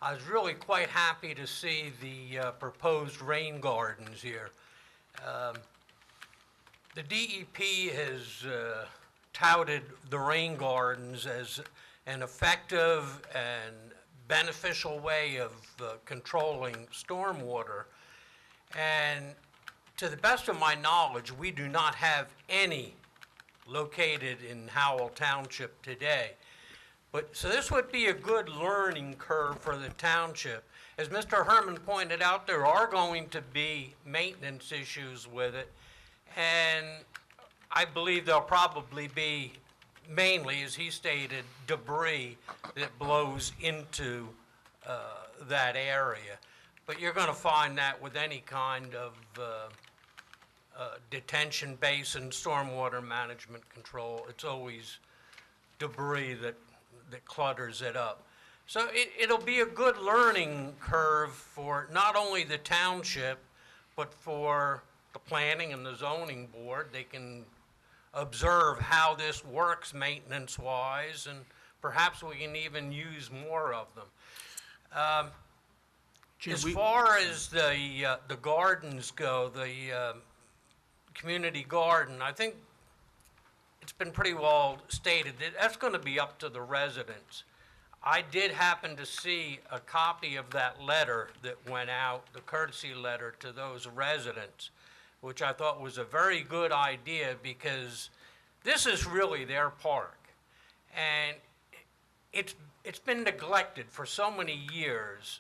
I was really quite happy to see the proposed rain gardens here. The DEP has touted the rain gardens as an effective and beneficial way of controlling stormwater. And to the best of my knowledge, we do not have any located in Howell Township today. So this would be a good learning curve for the township. As Mr. Herman pointed out, there are going to be maintenance issues with it, and I believe there'll probably be mainly, as he stated, debris that blows into that area. But you're going to find that with any kind of detention basin, stormwater management control. It's always debris that clutters it up. So it'll be a good learning curve for not only the township, but for the planning and the zoning board. They can observe how this works maintenance-wise, and perhaps we can even use more of them. As far as the gardens go, the community garden, I think it's been pretty well stated that that's going to be up to the residents. I did happen to see a copy of that letter that went out, the courtesy letter to those residents, which I thought was a very good idea because this is really their park. And it's been neglected for so many years,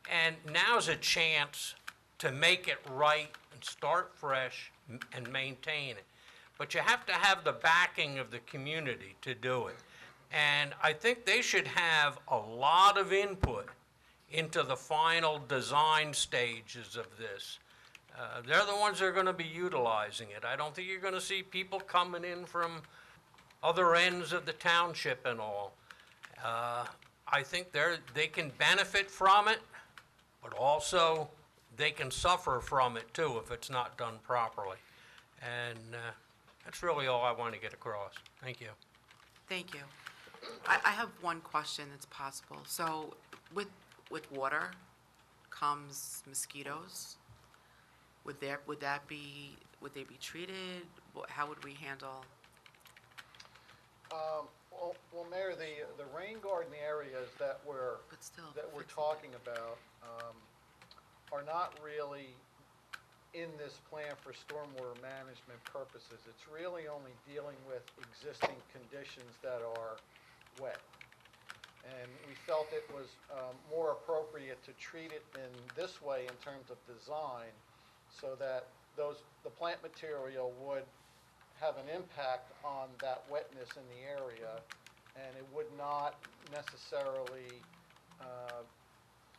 and now's a chance to make it right and start fresh and maintain it. But you have to have the backing of the community to do it. And I think they should have a lot of input into the final design stages of this. They're the ones that are going to be utilizing it. I don't think you're going to see people coming in from other ends of the township and all. I think they can benefit from it, but also they can suffer from it too if it's not done properly. And that's really all I want to get across. Thank you. Thank you. I have one question that's possible. So with water comes mosquitoes. Would they be treated? How would we handle? Well, Mayor, the rain garden areas that we're But still. talking about are not really in this plan for stormwater management purposes. It's really only dealing with existing conditions that are wet. And we felt it was more appropriate to treat it in this way in terms of design, so that the plant material would have an impact on that wetness in the area, and it would not necessarily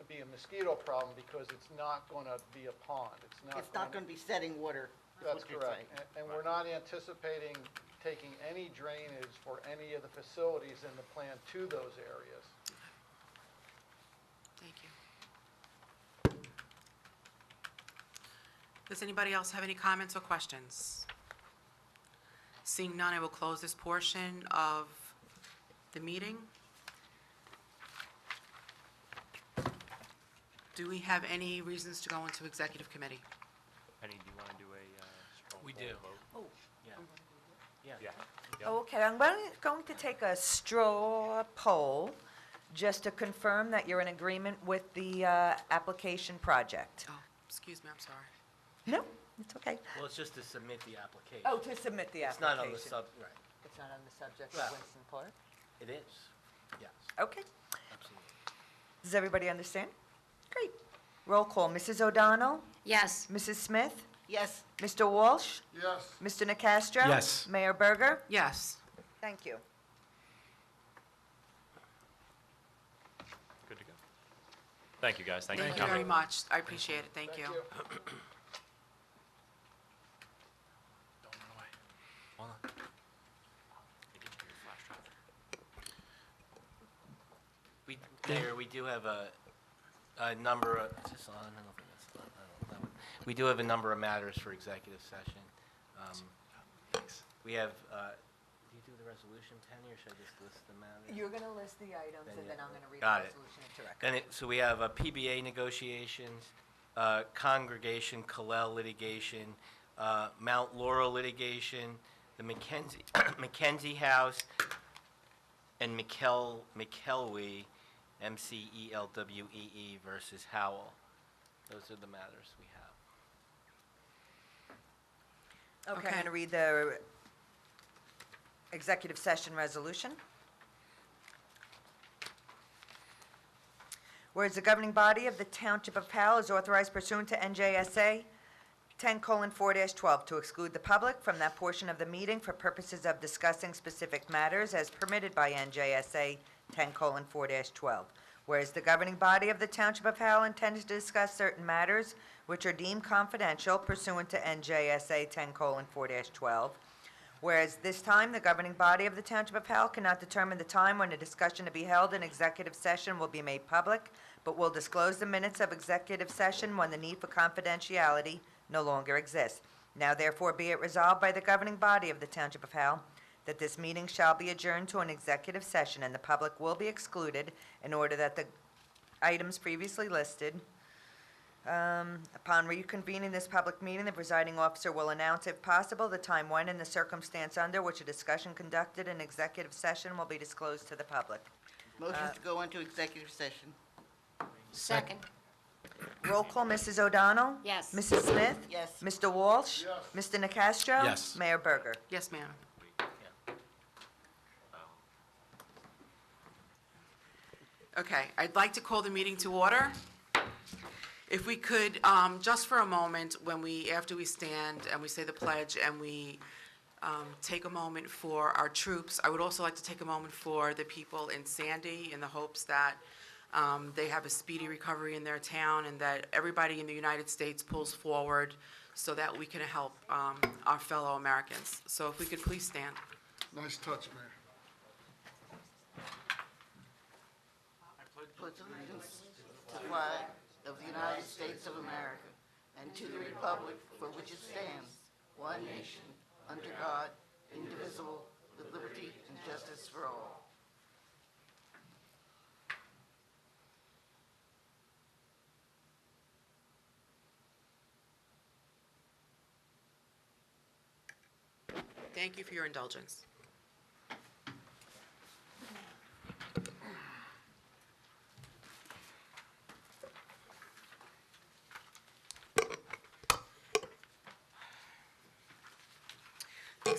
be a mosquito problem because it's not going to be a pond. It's not going to be setting water, is That's what you're correct. saying. And we're not anticipating taking any drainage for any of the facilities in the plan to those areas. Thank you. Does anybody else have any comments or questions? Seeing none, I will close this portion of the meeting. Do we have any reasons to go into executive committee? Penny, do you want to do a straw We poll do. vote? Oh. Yeah. Okay, I'm going to take a straw poll just to confirm that you're in agreement with the application project. Oh, excuse me, I'm sorry. No, it's okay. Well, it's just to submit the application. Oh, to submit the It's application. not on the right. It's not on the subject Well- of Winston Park? It is, yes, Okay. absolutely. Does everybody understand? Great. Roll call. Mrs. O'Donnell? Yes. Mrs. Smith? Yes, Mr. Walsh? Yes. Mr. Nacastro? Yes. Mayor Berger? Yes. Thank you. Good to go. Thank you, guys. Thank you for Thank you coming. very much. I appreciate it. Thank you. Don't run away. Hold on. Mayor, we do have a number of, is this on? I don't think it's on. I don't know, that one. We do have a number of matters for executive session. Thanks. We have, do you do the resolution, Penny, or should I just list the matters? You're going to list the items, Then and then you- I'm going to read Got the it. resolution into record. Then so we have PBA negotiations, congregation Colel litigation, Mount Laurel litigation, the Mackenzie House, and McKelwee, MCELWEE versus Howell. Those are the matters we have. Okay, I'm going to read the executive session resolution. Whereas the governing body of the Township of Howell is authorized pursuant to NJSA 10:4-12 to exclude the public from that portion of the meeting for purposes of discussing specific matters as permitted by NJSA 10:4-12. Whereas the governing body of the Township of Howell intends to discuss certain matters which are deemed confidential pursuant to NJSA 10:4-12. Whereas this time, the governing body of the Township of Howell cannot determine the time when a discussion to be held in executive session will be made public, but will disclose the minutes of executive session when the need for confidentiality no longer exists. Now therefore be it resolved by the governing body of the Township of Howell that this meeting shall be adjourned to an executive session and the public will be excluded in order that the items previously listed. Upon reconvening this public meeting, the presiding officer will announce, if possible, the time when and the circumstance under which a discussion conducted in executive session will be disclosed to the public. motion to go into executive session. Second. Roll call, Mrs. O'Donnell? Yes. Mrs. Smith? Yes. Mr. Walsh? Yes. Mr. Nacastro? Yes. Mayor Berger? Yes, ma'am. Okay, I'd like to call the meeting to order. If we could, just for a moment, after we stand and we say the pledge and we take a moment for our troops, I would also like to take a moment for the people in Sandy in the hopes that they have a speedy recovery in their town and that everybody in the United States pulls forward so that we can help our fellow Americans. So if we could please stand. Nice touch, Mayor. Pledge allegiance to the flag of the United States of America and to the republic for which it stands, one nation, under God, indivisible, with liberty and justice for all. Thank you for your indulgence.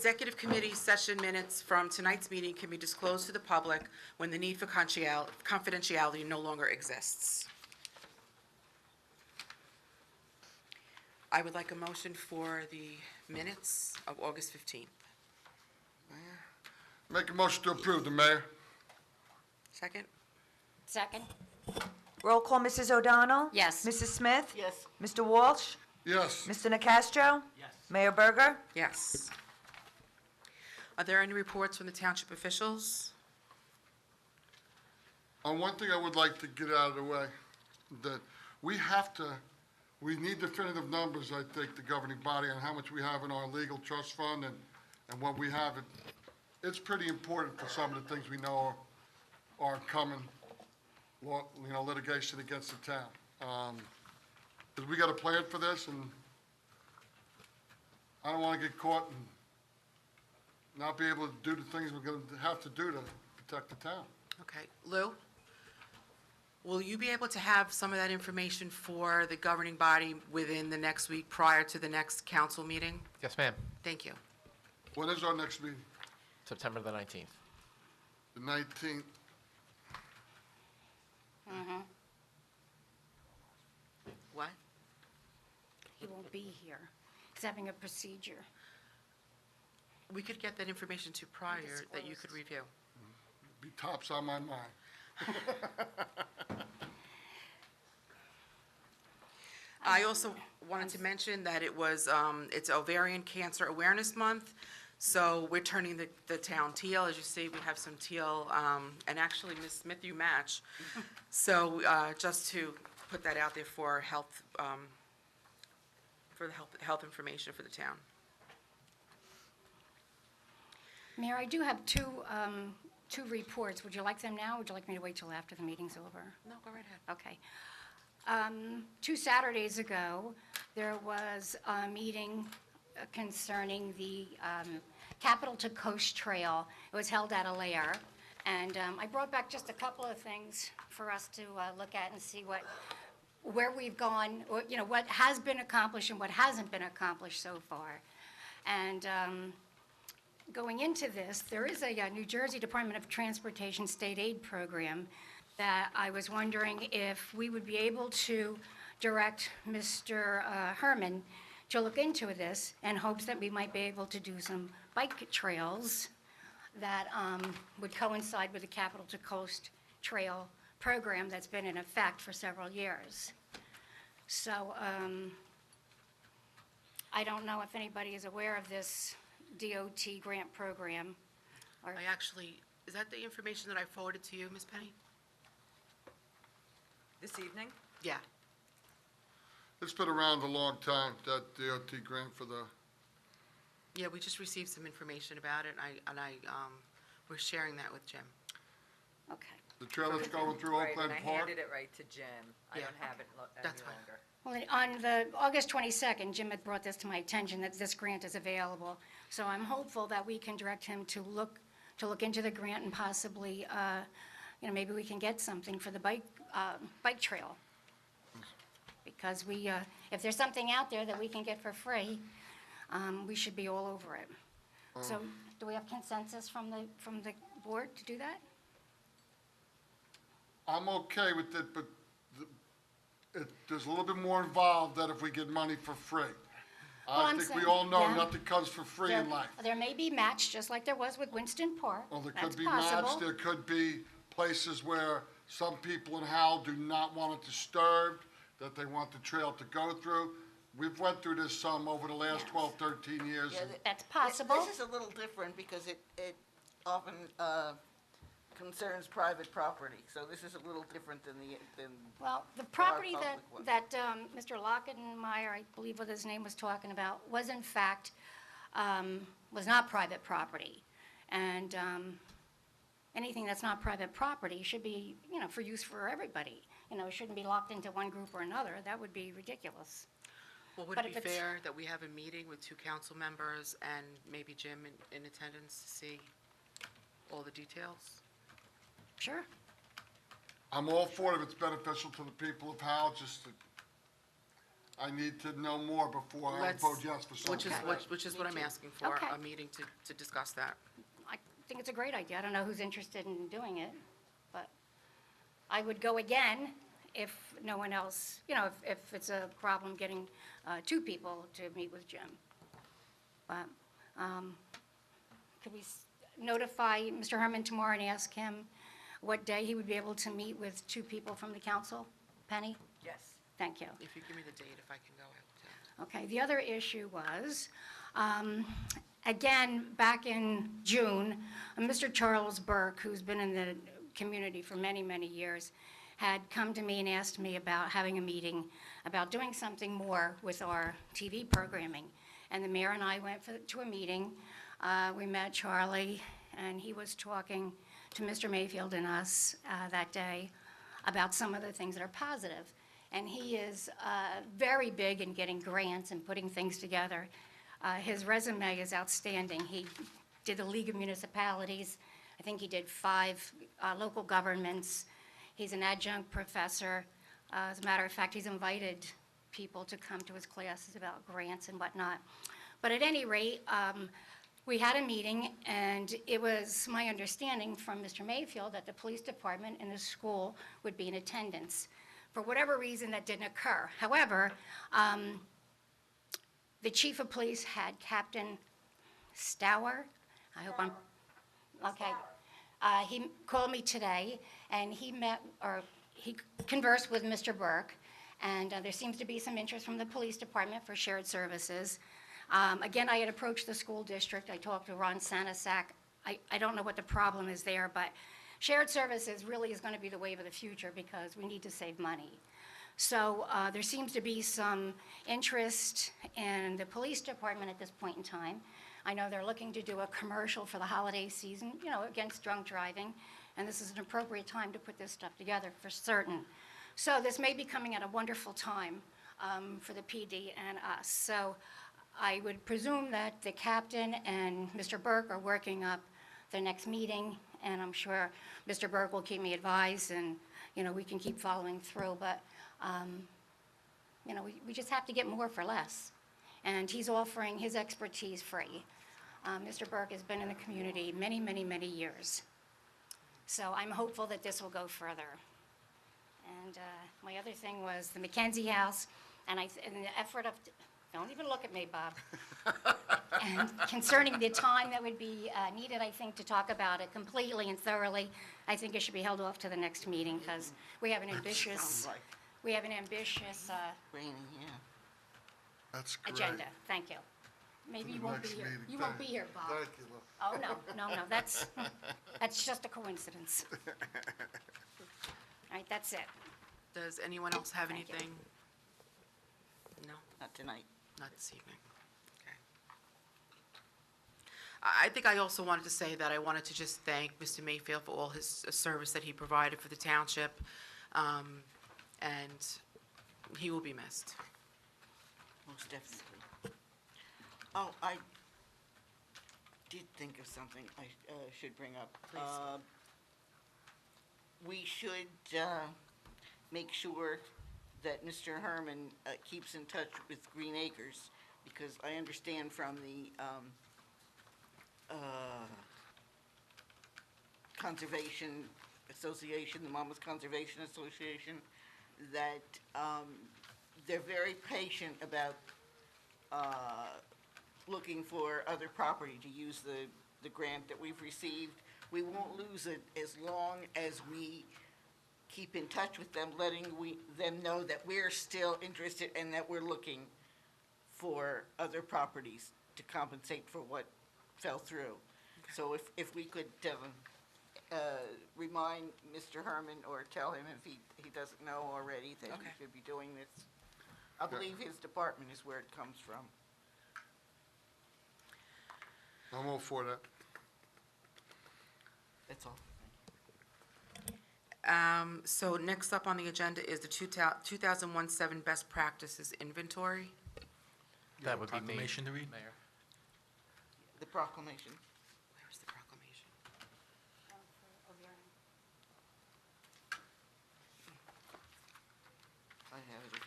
executive committee session minutes from tonight's meeting can be disclosed to the public when the need for confidentiality no longer exists. I would like a motion for the minutes of August 15th. Make a motion to approve the mayor. Second? Second? Roll call, Mrs. O'Donnell? Yes. Mrs. Smith? Yes. Mr. Walsh? Yes. Mr. Nacastro? Yes. Mayor Berger? Yes. Are there any reports from the township officials? One thing I would like to get out of the way, that we need definitive numbers, I think, the governing body, on how much we have in our legal trust fund and what we have. It's pretty important for some of the things we know are coming, litigation against the town. Because we got a plan for this, and I don't want to get caught and not be able to do the things we're going to have to do to protect the town. Okay. Lou? Will you be able to have some of that information for the governing body within the next week prior to the next council meeting? Yes, ma'am. Thank you. When is our next meeting? September the 19th. The 19th. What? He won't be here. He's having a procedure. We could get that information to prior that you could review. Be tops on my mind. I also wanted to mention that it's Ovarian Cancer Awareness Month, so we're turning the town teal. As you see, we have some teal, and actually, Ms. Smith, you match. So just to put that out there for health, health information for the town. Mayor, I do have two reports. Would you like them now, or would you like me to wait till after the meeting's over? No, go right ahead. Okay. 2 Saturdays ago, there was a meeting concerning the Capital to Coast Trail. It was held at Alair, and I brought back just a couple of things for us to look at and see where we've gone, or, what has been accomplished and what hasn't been accomplished so far. And going into this, there is a New Jersey Department of Transportation state aid program that I was wondering if we would be able to direct Mr. Herman to look into this, in hopes that we might be able to do some bike trails that would coincide with the Capital to Coast Trail program that's been in effect for several years. So I don't know if anybody is aware of this DOT grant program. Or Is that the information that I forwarded to you, Ms. Penny? This evening? Yeah. It's been around a long time, that DOT grant for the, Yeah, we just received some information about it, and we're sharing that with Jim. Okay. the trail that's going through Right, Oakland and I Park. handed it right to Jim. I Yeah. don't have it any That's fine. longer. Well, on the August 22nd, Jim had brought this to my attention, that this grant is available. So I'm hopeful that we can direct him to look into the grant and possibly, maybe we can get something for the bike trail. Because if there's something out there that we can get for free, we should be all over it. So do we have consensus from the board to do that? I'm okay with it, but there's a little bit more involved than if we get money for free. I I'm think we saying- all know yeah. nothing comes for free in life. There may be match, just like there was with Winston Park. Well, there That's could be match, possible. there could be places where some people in Howell do not want it disturbed, that they want the trail to go through. We've went through this some over the last Yes. 12, 13 years. Yeah, That's possible. This is a little different because it often concerns private property, so this is a little different than Well, the property public one. that Mr. Lockenmeyer, I believe what his name was talking about, was in fact, was not private property. And anything that's not private property should be, for use for everybody. It shouldn't be locked into one group or another. That would be ridiculous. Well, would But it be if it's- fair that we have a meeting with 2 council members and maybe Jim in attendance to see all the details? Sure. I'm all for it if it's beneficial to the people of Howell, I need to know more before I Let's- vote yes for something. Which is what I'm asking for, Okay. a meeting to discuss that. I think it's a great idea. I don't know who's interested in doing it, but I would go again if no one else, if it's a problem getting two people to meet with Jim. But could we notify Mr. Herman tomorrow and ask him what day he would be able to meet with two people from the council? Penny? Yes. Thank you. If you give me the date, if I can go out. Okay, the other issue was, again, back in June, Mr. Charles Burke, who's been in the community for many, many years, had come to me and asked me about having a meeting about doing something more with our TV programming. And the mayor and I went to a meeting. We met Charlie, and he was talking to Mr. Mayfield and us that day about some of the things that are positive. And he is very big in getting grants and putting things together. His resume is outstanding. He did the League of Municipalities. I think he did 5 local governments. He's an adjunct professor. As a matter of fact, he's invited people to come to his classes about grants and whatnot. But at any rate, we had a meeting, and it was my understanding from Mr. Mayfield that the police department and the school would be in attendance. For whatever reason, that didn't occur. However, the chief of police had Captain Stour. I hope I'm, okay. He called me today, and he conversed with Mr. Burke, and there seems to be some interest from the police department for shared services. Again, I had approached the school district. I talked to Ron Sanasak. I don't know what the problem is there, but shared services really is going to be the wave of the future because we need to save money. So there seems to be some interest in the police department at this point in time. I know they're looking to do a commercial for the holiday season, against drunk driving, and this is an appropriate time to put this stuff together for certain. So this may be coming at a wonderful time for the PD and us. So I would presume that the captain and Mr. Burke are working up the next meeting, and I'm sure Mr. Burke will keep me advised, and, we can keep following through. But, we just have to get more for less. And he's offering his expertise free. Mr. Burke has been in the community many, many, many years. So I'm hopeful that this will go further. And my other thing was the Mackenzie House, and in the effort of, don't even look at me, Bob. And concerning the time that would be needed, I think, to talk about it completely and thoroughly, I think it should be held off to the next meeting because we have an ambitious, Raining, yeah. That's great. agenda. Thank you. Maybe To you the won't be next here. meeting. You won't be here, Bob. Thank you, Lou. Oh, no, that's just a coincidence. All right, that's it. Does anyone else have Thank you. anything? No, Not tonight. not this evening. Okay. I think I also wanted to say that I wanted to just thank Mr. Mayfield for all his service that he provided for the township, and he will be missed. Most definitely. Oh, I did think of something I should bring up. Please. We should make sure that Mr. Herman keeps in touch with Green Acres, because I understand from the Conservation Association, the Monmouth Conservation Association, that they're very patient about looking for other property to use the grant that we've received. We won't lose it as long as we keep in touch with them, letting them know that we're still interested and that we're looking for other properties to compensate for what fell through. So if we could remind Mr. Herman or tell him if he doesn't know already that he Okay. should be doing this. I believe his department is where it comes from. I'm all for that. That's all. So next up on the agenda is the 2001-7 Best Practices Inventory. That would be me. Proclamation to read? Mayor. The proclamation. Where's the proclamation? I have it.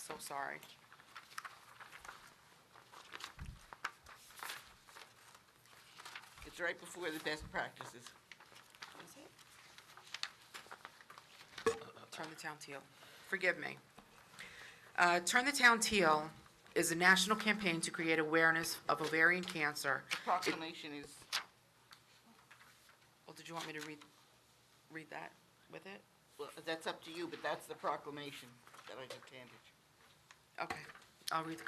so sorry. It's right before the best practices. Is it? Turn the Town Teal. Forgive me. Turn the Town Teal is a national campaign to create awareness of ovarian cancer. The proclamation is, Well, did you want me to read that with it? well, that's up to you, but that's the proclamation that I just handed you. Okay, I'll read the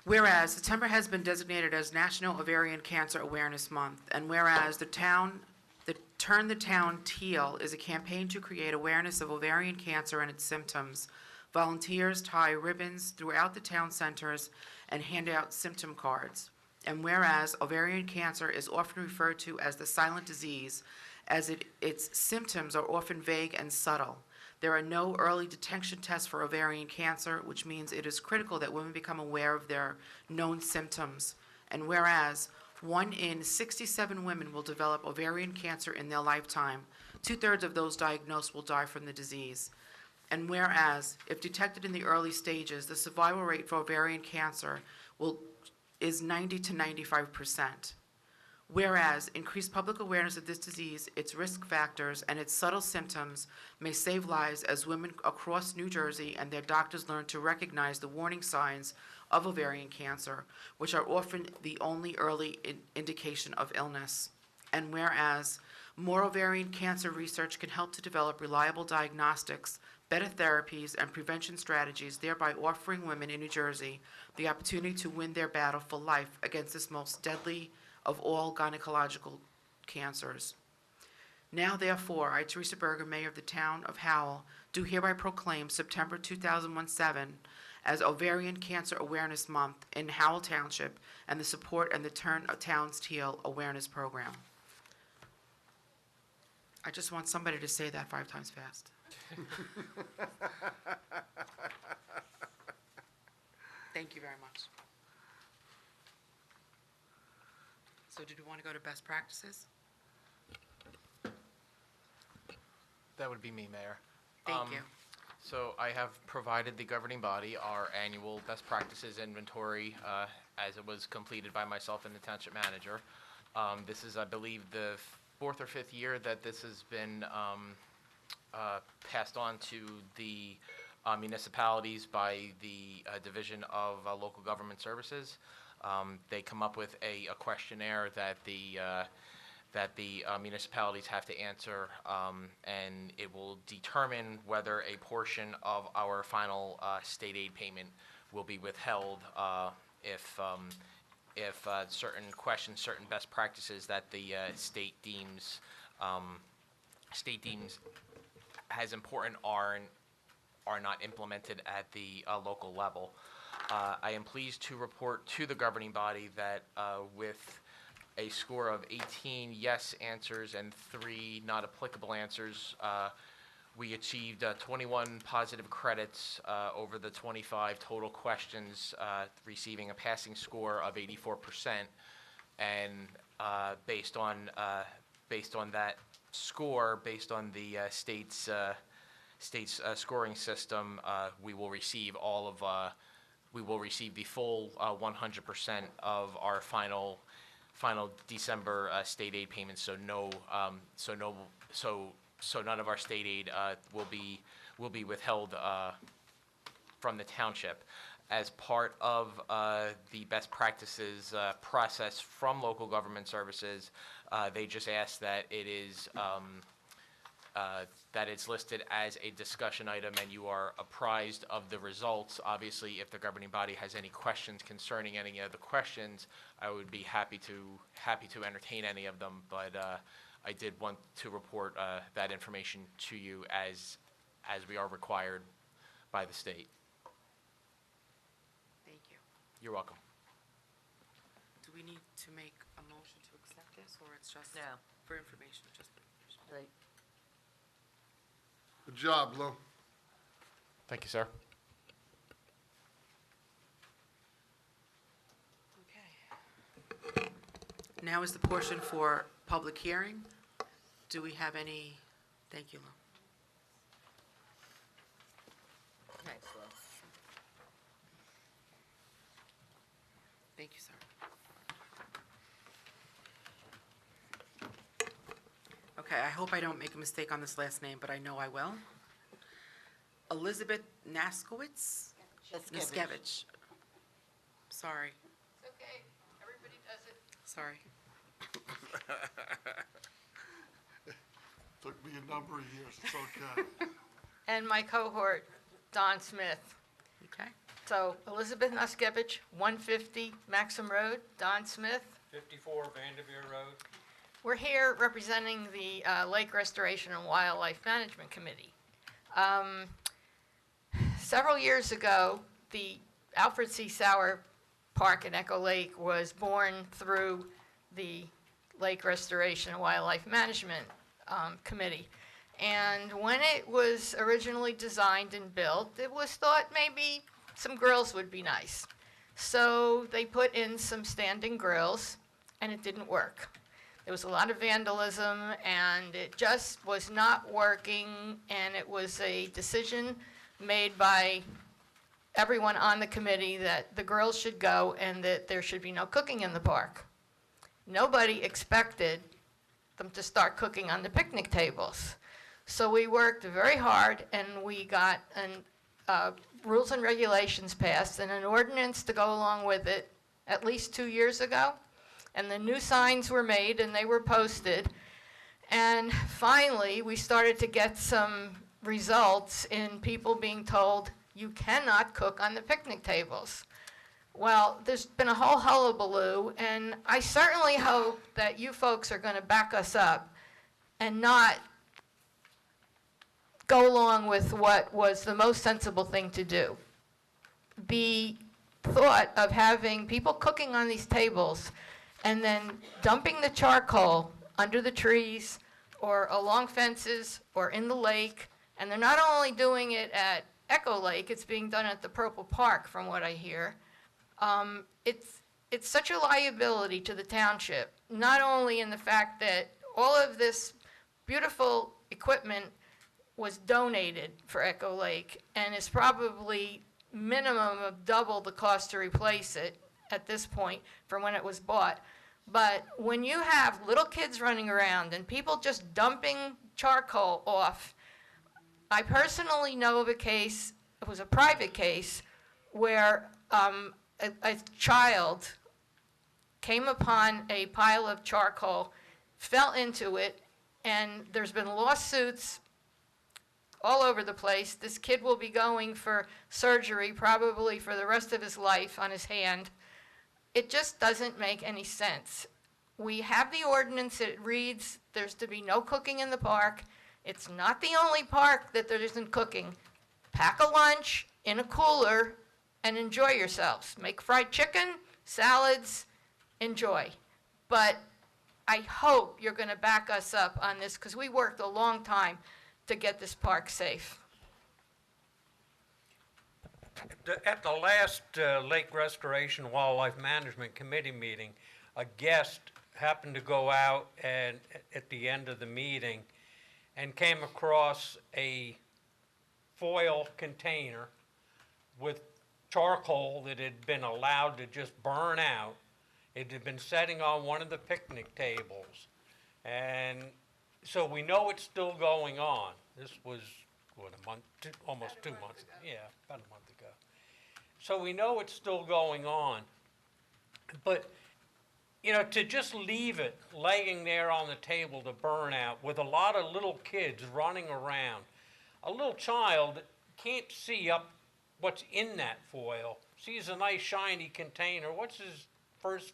Whereas September has been designated as National Ovarian Cancer Awareness Month, and whereas the Turn the Town Teal is a campaign to create awareness of ovarian cancer and its symptoms. Volunteers tie ribbons throughout the town centers and hand out symptom cards. And whereas ovarian cancer is often referred to as the silent disease, as its symptoms are often vague and subtle. There are no early detection tests for ovarian cancer, which means it is critical that women become aware of their known symptoms. And whereas 1 in 67 women will develop ovarian cancer in their lifetime, 2/3 of those diagnosed will die from the disease. And whereas, if detected in the early stages, the survival rate for ovarian cancer is 90 to 95%. Whereas, increased public awareness of this disease, its risk factors, and its subtle symptoms may save lives as women across New Jersey and their doctors learn to recognize the warning signs of ovarian cancer, which are often the only early indication of illness. And whereas, more ovarian cancer research can help to develop reliable diagnostics, better therapies, and prevention strategies, thereby offering women in New Jersey the opportunity to win their battle for life against this most deadly of all gynecological cancers. Now therefore, I, Teresa Berger, Mayor of the Town of Howell, do hereby proclaim September 2017 as Ovarian Cancer Awareness Month in Howell Township and the support and the Turn of Towns Teal Awareness Program. I just want somebody to say that 5 times fast. Thank you very much. So did you want to go to best practices? That would be me, Mayor. Thank you. So I have provided the governing body our annual best practices inventory as it was completed by myself and the township manager. This is, I believe, the 4th or 5th year that this has been passed on to the municipalities by the Division of Local Government Services. They come up with a questionnaire that the municipalities have to answer, and it will determine whether a portion of our final state aid payment will be withheld if certain questions, certain best practices that the state deems as important are not implemented at the local level. I am pleased to report to the governing body that with a score of 18 yes answers and 3 not applicable answers, we achieved 21 positive credits over the 25 total questions, receiving a passing score of 84%. And based on that score, based on the state's scoring system, we will receive the full 100% of our final December state aid payments. So none of our state aid will be withheld from the township. As part of the best practices process from local government services, they just ask that it's listed as a discussion item and you are apprised of the results. Obviously, if the governing body has any questions concerning any of the questions, I would be happy to entertain any of them, but I did want to report that information to you as we are required by the state. Thank you. You're welcome. Do we need to make a motion to accept this, or it's just No. for information? Just for information. Right. Good job, Lou. Thank you, sir. Okay. Now is the portion for public hearing. Do we have any? Thank you, Lou. Thank you, sir. Okay, I hope I don't make a mistake on this last name, but I know I will. Elizabeth Naskowitz? Naskevich. Sorry, It's okay, everybody does it. sorry. Took me a number of years, it's okay. And my cohort, Don Smith. Okay. So Elizabeth Naskevich, 150 Maxim Road, Don Smith. 54 Vanderveer Road. We're here representing the Lake Restoration and Wildlife Management Committee. Several years ago, the Alfred C. Sauer Park in Echo Lake was born through the Lake Restoration and Wildlife Management Committee. And when it was originally designed and built, it was thought maybe some grills would be nice. So they put in some standing grills, and it didn't work. There was a lot of vandalism, and it just was not working, and it was a decision made by everyone on the committee that the grills should go and that there should be no cooking in the park. Nobody expected them to start cooking on the picnic tables. So we worked very hard, and we got rules and regulations passed and an ordinance to go along with it at least 2 years ago. And the new signs were made and they were posted. And finally, we started to get some results in people being told, you cannot cook on the picnic tables. Well, there's been a whole hullabaloo, and I certainly hope that you folks are going to back us up and not go along with what was the most sensible thing to do. The thought of having people cooking on these tables and then dumping the charcoal under the trees or along fences or in the lake, and they're not only doing it at Echo Lake, it's being done at the Purple Park from what I hear. It's such a liability to the township, not only in the fact that all of this beautiful equipment was donated for Echo Lake and is probably minimum of double the cost to replace it at this point from when it was bought. But when you have little kids running around and people just dumping charcoal off, I personally know of a case, it was a private case, where a child came upon a pile of charcoal, fell into it, and there's been lawsuits all over the place. This kid will be going for surgery probably for the rest of his life on his hand. It just doesn't make any sense. We have the ordinance, it reads there's to be no cooking in the park. It's not the only park that there isn't cooking. Pack a lunch in a cooler and enjoy yourselves. Make fried chicken, salads, enjoy. But I hope you're going to back us up on this because we worked a long time to get this park safe. At the last Lake Restoration Wildlife Management Committee meeting, a guest happened to go out and at the end of the meeting and came across a foil container with charcoal that had been allowed to just burn out. It had been sitting on one of the picnic tables. And so we know it's still going on. This was, what, a month, almost 2 months ago. Yeah, about a month ago. So we know it's still going on. But, you know, to just leave it laying there on the table to burn out with a lot of little kids running around, a little child can't see up what's in that foil, sees a nice shiny container, what's his first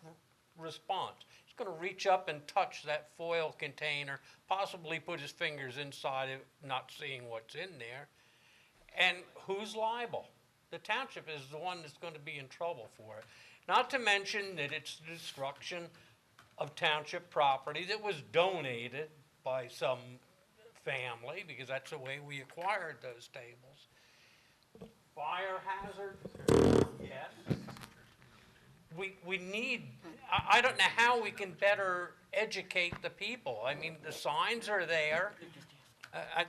response? He's going to reach up and touch that foil container, possibly put his fingers inside it, not seeing what's in there. And who's liable? The township is the one that's going to be in trouble for it. Not to mention that it's the destruction of township property that was donated by some family, because that's the way we acquired those tables. Fire hazard, yes. We need, I don't know how we can better educate the people. I mean, the signs are there.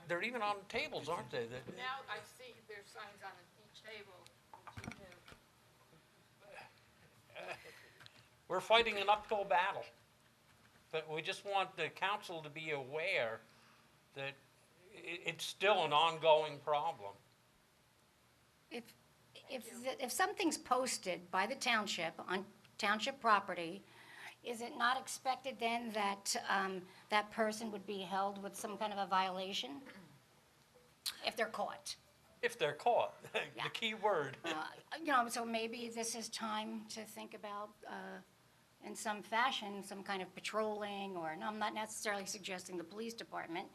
They're even on the tables, aren't they? Now I see there's signs on each table. we're fighting an uphill battle. But we just want the council to be aware that it's still an ongoing problem. If something's posted by the township on township property, is it not expected then that that person would be held with some kind of a violation? If they're caught? If they're caught, Yeah. the key word. So maybe this is time to think about, in some fashion, some kind of patrolling, or, no, I'm not necessarily suggesting the police department,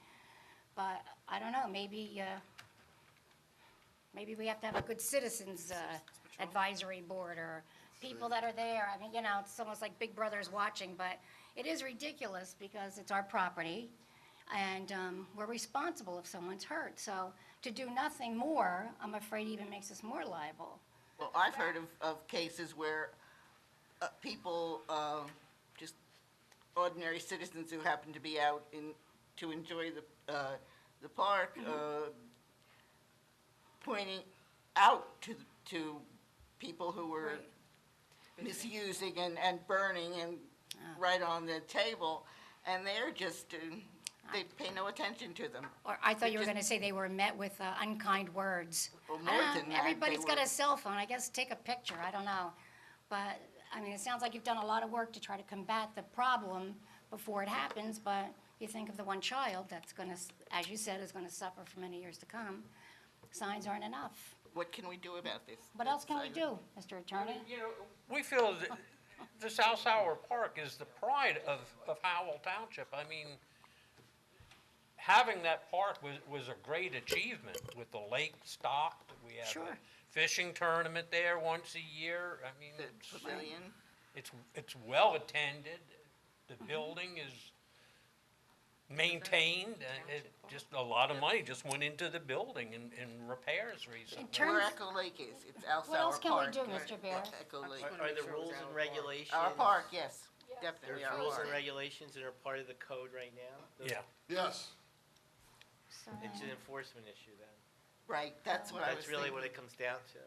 but I don't know, maybe we have to have a good citizens advisory board, or people that are there. I mean, it's almost like Big Brother's watching, but it is ridiculous because it's our property, and we're responsible if someone's hurt. So to do nothing more, I'm afraid even makes us more liable. Well, I've heard of cases where people, just ordinary citizens who happen to be out to enjoy the park, pointing out to people who were misusing and burning and right on the table, and they're just, they pay no attention to them. Or I thought you were going to say they were met with unkind words. Or more than that, Everybody's they got were- a cell phone, I guess take a picture, I don't know. But, I mean, it sounds like you've done a lot of work to try to combat the problem before it happens, but you think of the one child that's going to, as you said, is going to suffer for many years to come. Signs aren't enough. What can we do about this? What else can we do, Mr. Attorney? We feel that the South Sour Park is the pride of Howell Township. I mean, having that park was a great achievement with the lake stocked. We have Sure. a fishing tournament there once a year. I mean, The pavilion? it's well attended. The building is maintained. Just a lot of money just went into the building in repairs recently. Where Echo Lake is, it's Al What else Sour can we Park. do, Mr. Bear? Echo Lake. Are there rules and regulations? Our park, yes, definitely There's our rules park. and regulations that are part of the code right now? Those- Yeah. Yes. So It's an then, enforcement issue then. Right, that's what I was That's really what thinking. it comes down to.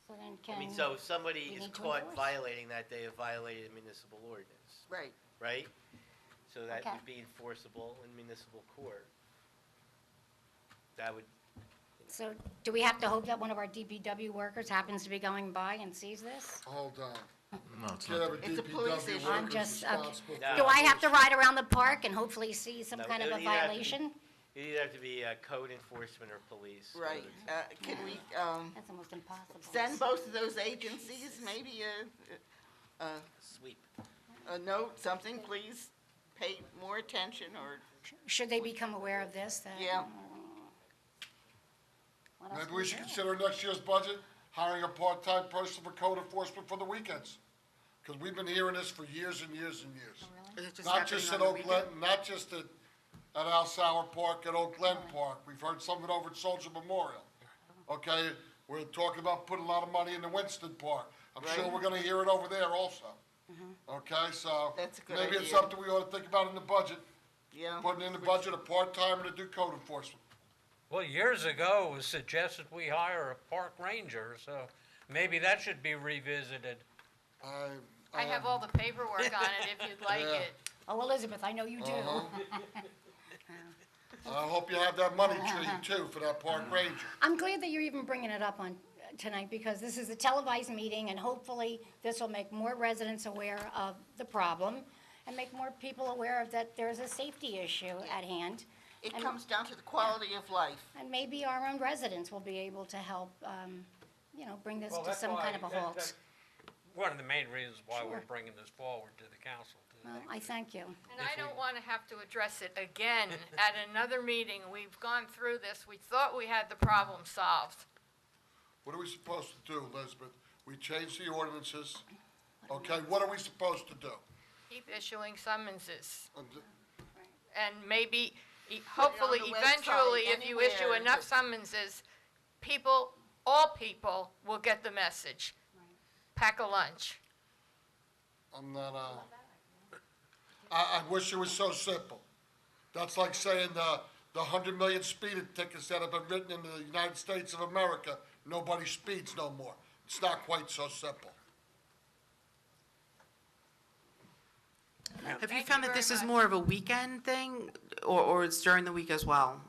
so then I mean, can, so if somebody we is need to caught enforce? violating that, they have violated a municipal ordinance, Right. right? So that Okay. would be enforceable in municipal court. That would, so do we have to hope that one of our DPW workers happens to be going by and sees this? Hold on. No, it's Can't not. have a It's a police DPW issue. I'm worker just, responsible. No. do I have to ride around the park and hopefully see some No, kind of it a would either have to be- violation? you either have to be code enforcement or police. one of Right, the two. can we, That's almost impossible. send both of those agencies maybe Sweep. a note, something, please pay more attention, or, Should they become aware of this, that? Yeah. What else Maybe can we we should do? consider next year's budget, hiring a part-time person for code enforcement for the weekends. Because we've been hearing this for years and years and years. is it just Not just at happening on Oak the Glen, weekend? not just at Al Sour Park, at Oak Glen Park. We've heard some of it over at Soldier Memorial. Okay, we're talking about putting a lot of money into Winston Park. I'm sure Right. we're gonna hear it over there also. Okay, so That's a good maybe it's idea. something we ought to think about in the budget, Yeah. putting in the budget a part-timer to do code enforcement. Well, years ago, it was suggested we hire a park ranger, so maybe that should be revisited. I have all the paperwork on it if you'd like Yeah. it. Oh, Elizabeth, I know you do. I hope you have that money tree too for that park ranger. I'm glad that you're even bringing it up on tonight, because this is a televised meeting, and hopefully this will make more residents aware of the problem and make more people aware of that there's a safety issue at hand. It And- comes down to the quality of life. And maybe our own residents will be able to help, bring this Well, to that's some why- kind of a halt. that's one of the main reasons why we're Sure. bringing this forward to the council today. Well, I thank you. And I don't want to have to address it again at another meeting. We've gone through this. We thought we had the problem solved. What are we supposed to do, Elizabeth? We changed the ordinances. Okay, what are we supposed to do? Keep issuing summonses. And And maybe, hopefully, the website, eventually, if you issue anywhere. enough summonses, all people will get the message. Pack a lunch. I'm not, I wish it was so simple. That's like saying the 100 million speeding tickets that have been written in the United States of America, nobody speeds no more. It's not quite so simple. Have you Thank found you that this very is much. more of a weekend thing, or it's during the week as well?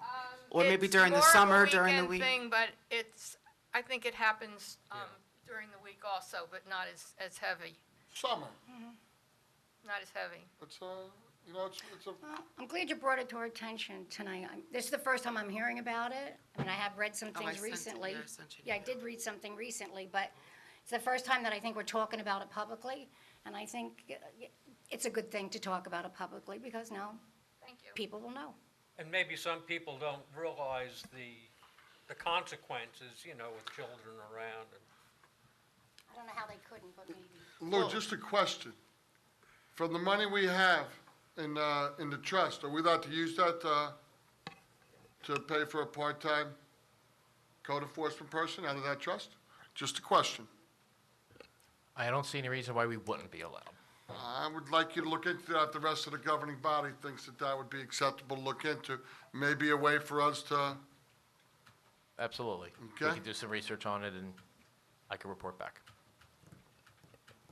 Or maybe It's during the more of a summer, during the weekend week? thing, but I think it happens during the week also, but not as heavy, Summer, not as heavy. it's it's a, I'm glad you brought it to our attention tonight. This is the first time I'm hearing about it. I mean, I have read some Oh, I things sent it, recently. yeah, I sent you an Yeah, I did read something recently, but it's the first time that I think we're talking about it publicly. And I think it's a good thing to talk about it publicly because now Thank you. people will know. And maybe some people don't realize the consequences, with children around. I don't know how they couldn't, but maybe. Lou, just a question. From the money we have in the trust, are we allowed to use that to pay for a part-time code enforcement person out of that trust? Just a question. I don't see any reason why we wouldn't be allowed. I would like you to look into that. The rest of the governing body thinks that that would be acceptable to look into. Maybe a way for us to, Absolutely. We Okay. can do some research on it, and I can report back.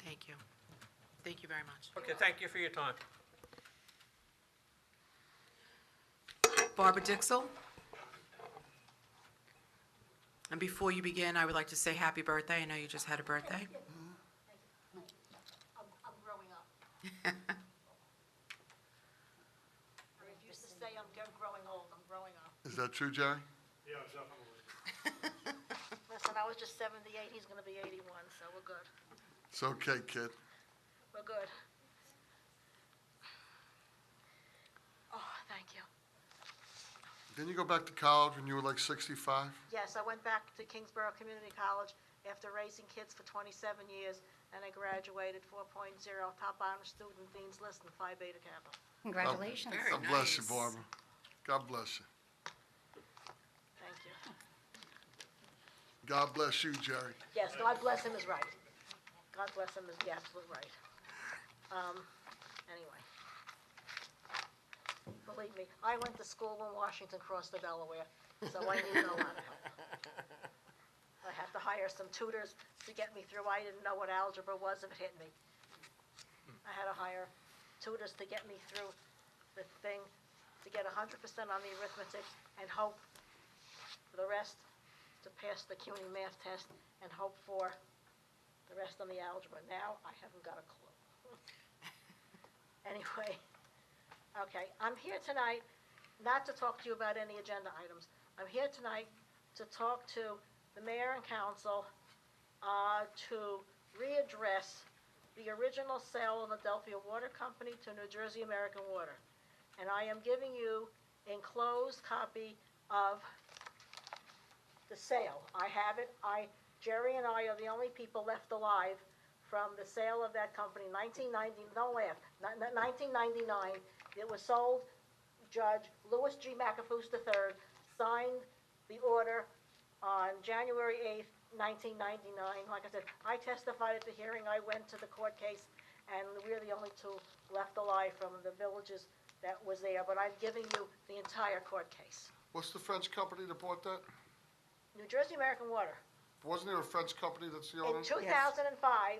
Thank you. Thank you very much. Okay, thank you for your time. Barbara Dixell? And before you begin, I would like to say happy birthday. I know you just had a birthday. I'm growing up. I refuse to say I'm growing old, I'm growing up. is that true, Jerry? Listen, I was just 78, he's gonna be 81, so we're good. It's okay, kid. We're good. Oh, thank you. Didn't you go back to college when you were like 65? Yes, I went back to Kingsborough Community College after raising kids for 27 years, and I graduated 4.0, top honor student, Dean's List, and Phi Beta Kappa. Congratulations. Very God bless you, nice. Barbara. God bless you. Thank you. God bless you, Jerry. Yes, God bless him is right. God bless him is the absolute right. Anyway. Believe me, I went to school in Washington Cross to Delaware, so I need a lot of help. I had to hire some tutors to get me through. I didn't know what algebra was if it hit me. I had to hire tutors to get me through the thing, to get 100% on the arithmetic and hope for the rest to pass the CUNY math test and hope for the rest on the algebra. Now, I haven't got a clue. Anyway, okay, I'm here tonight not to talk to you about any agenda items. I'm here tonight to talk to the mayor and council to readdress the original sale of Philadelphia Water Company to New Jersey American Water. And I am giving you enclosed copy of the sale. I have it. Jerry and I are the only people left alive from the sale of that company, 1999. It was sold. Judge Louis G. McAfoose III signed the order on January 8th, 1999. Like I said, I testified at the hearing. I went to the court case, and we're the only two left alive from the villages that was there. But I'm giving you the entire court case. What's the French company that bought that? New Jersey American Water. Wasn't there a French company that's the owner? In 2005,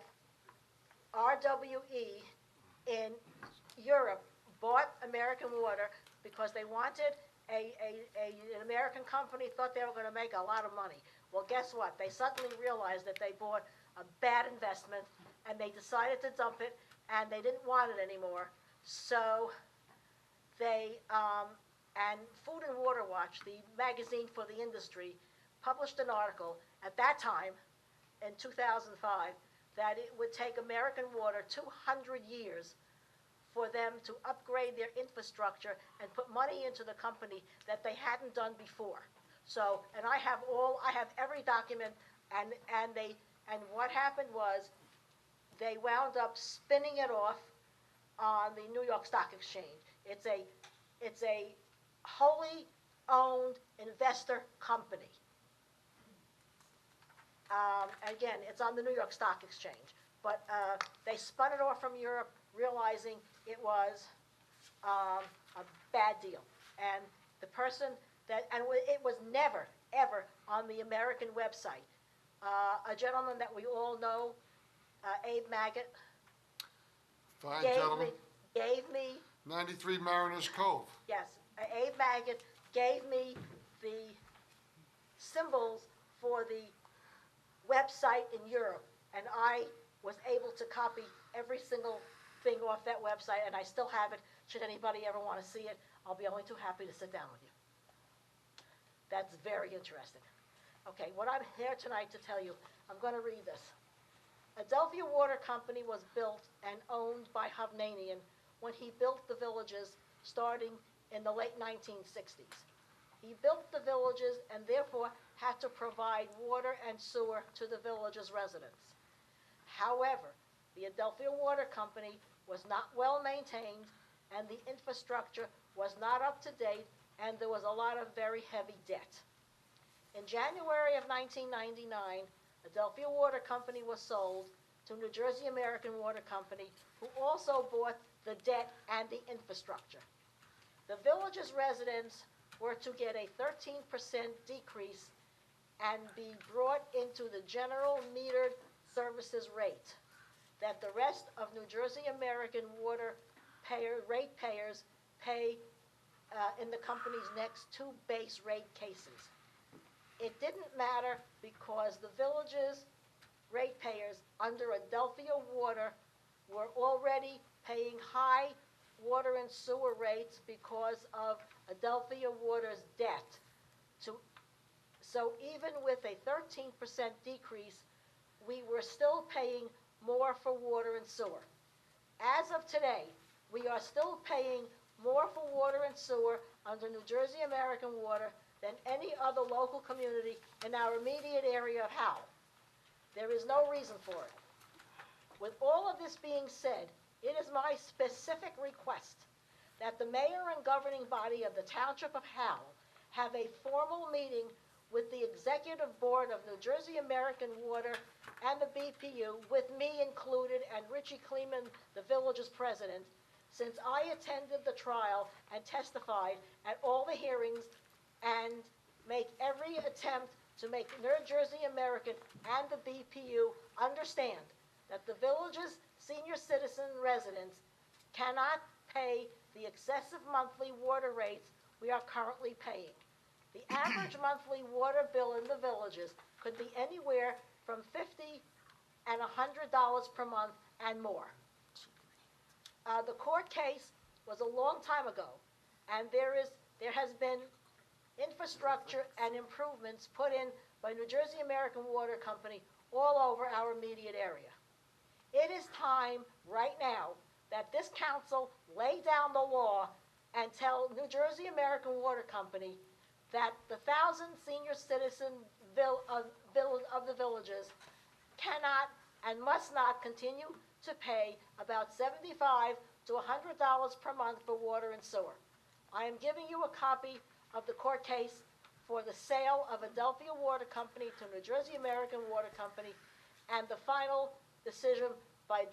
RWE in Europe bought American Water because they wanted an American company, thought they were going to make a lot of money. Well, guess what? They suddenly realized that they bought a bad investment, and they decided to dump it, and they didn't want it anymore. So they, and Food and Water Watch, the magazine for the industry, published an article at that time, in 2005, that it would take American Water 200 years for them to upgrade their infrastructure and put money into the company that they hadn't done before. So, and I have every document, and what happened was, they wound up spinning it off on the New York Stock Exchange. It's a wholly owned investor company. Again, it's on the New York Stock Exchange. But they spun it off from Europe, realizing it was a bad deal. And the person that, and it was never, ever on the American website. A gentleman that we all know, Abe Maggot, Fine, gentlemen. gave me, 93 Mariners Cove. yes, Abe Maggot gave me the symbols for the website in Europe, and I was able to copy every single thing off that website, and I still have it. Should anybody ever want to see it, I'll be only too happy to sit down with you. That's very interesting. Okay, what I'm here tonight to tell you, I'm going to read this. Adelphia Water Company was built and owned by Hovnanian when he built the villages starting in the late 1960s. He built the villages and therefore had to provide water and sewer to the villages' residents. However, the Adelphia Water Company was not well maintained and the infrastructure was not up to date, and there was a lot of very heavy debt. In January of 1999, Adelphia Water Company was sold to New Jersey American Water Company, who also bought the debt and the infrastructure. The village's residents were to get a 13% decrease and be brought into the general metered services rate that the rest of New Jersey American water ratepayers pay in the company's next two base rate cases. It didn't matter because the village's ratepayers under Adelphia Water were already paying high water and sewer rates because of Adelphia Water's debt. So even with a 13% decrease, we were still paying more for water and sewer. As of today, we are still paying more for water and sewer under New Jersey American Water than any other local community in our immediate area of Howell. There is no reason for it. With all of this being said, it is my specific request that the mayor and governing body of the Township of Howell have a formal meeting with the executive board of New Jersey American Water and the BPU, with me included and Richie Kleeman, the village's president, since I attended the trial and testified at all the hearings, and make every attempt to make New Jersey American and the BPU understand that the village's senior citizen residents cannot pay the excessive monthly water rates we are currently paying. The average monthly water bill in the villages could be anywhere from $50 and $100 per month and more. The court case was a long time ago, and there has been infrastructure and improvements put in by New Jersey American Water Company all over our immediate area. It is time right now that this council lay down the law and tell New Jersey American Water Company that the 1,000 senior citizen of the villages cannot and must not continue to pay about $75 to $100 per month for water and sewer. I am giving you a copy of the court case for the sale of Adelphia Water Company to New Jersey American Water Company, and the final decision by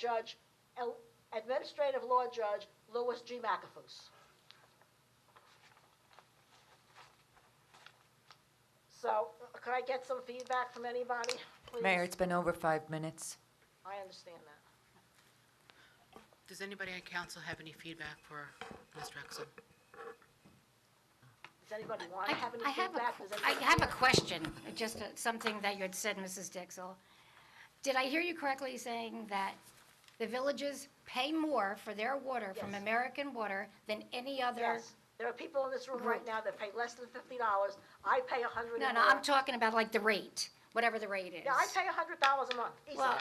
Administrative Law Judge Louis G. McAfoose. So, could I get some feedback from anybody, please? Mayor, it's been over 5 minutes. I understand that. Does anybody on council have any feedback for Ms. Drexel? Does anybody want to have any I have feedback? a question, just something that you had said, Mrs. Dixell. Did I hear you correctly saying that the villages pay more for their water from Yes. American Water than any other? Yes. There are people in this room right now that pay less than $50. I pay $100 No, and no, more. I'm talking about like the rate, whatever the rate is. Yeah, I pay $100 a month, easily. Well,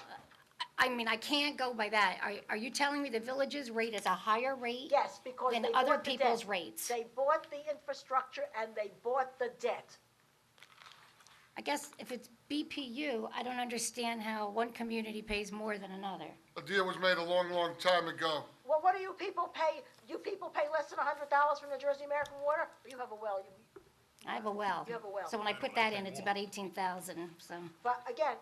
I mean, I can't go by that. Are you telling me the village's rate is a higher rate? Yes, because than they other bought the people's debt. rates? They bought the infrastructure and they bought the debt. I guess if it's BPU, I don't understand how one community pays more than another. A deal was made a long, long time ago. Well, what do you people pay? You people pay less than $100 for New Jersey American Water? Or you have a well? I have a well. You have a well. So when I put that in, it's about 18,000, so. But again,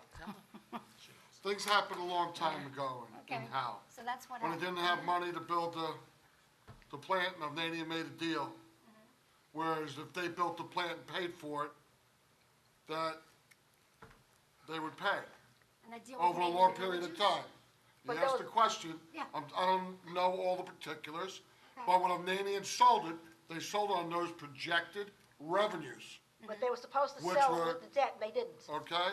Things happened a long time ago in Okay. Howell. So that's what When they happened. didn't have money to build the plant, and Hovnanian made a deal. Whereas if they built the plant and paid for it, that they would pay And that deal was over a made with long the period of villages? time. But You there asked was- the question. Yeah. I don't know all the particulars, but when Hovnanian sold it, they sold on those projected revenues, But they were supposed to Which sell were- with the debt, and they didn't. okay?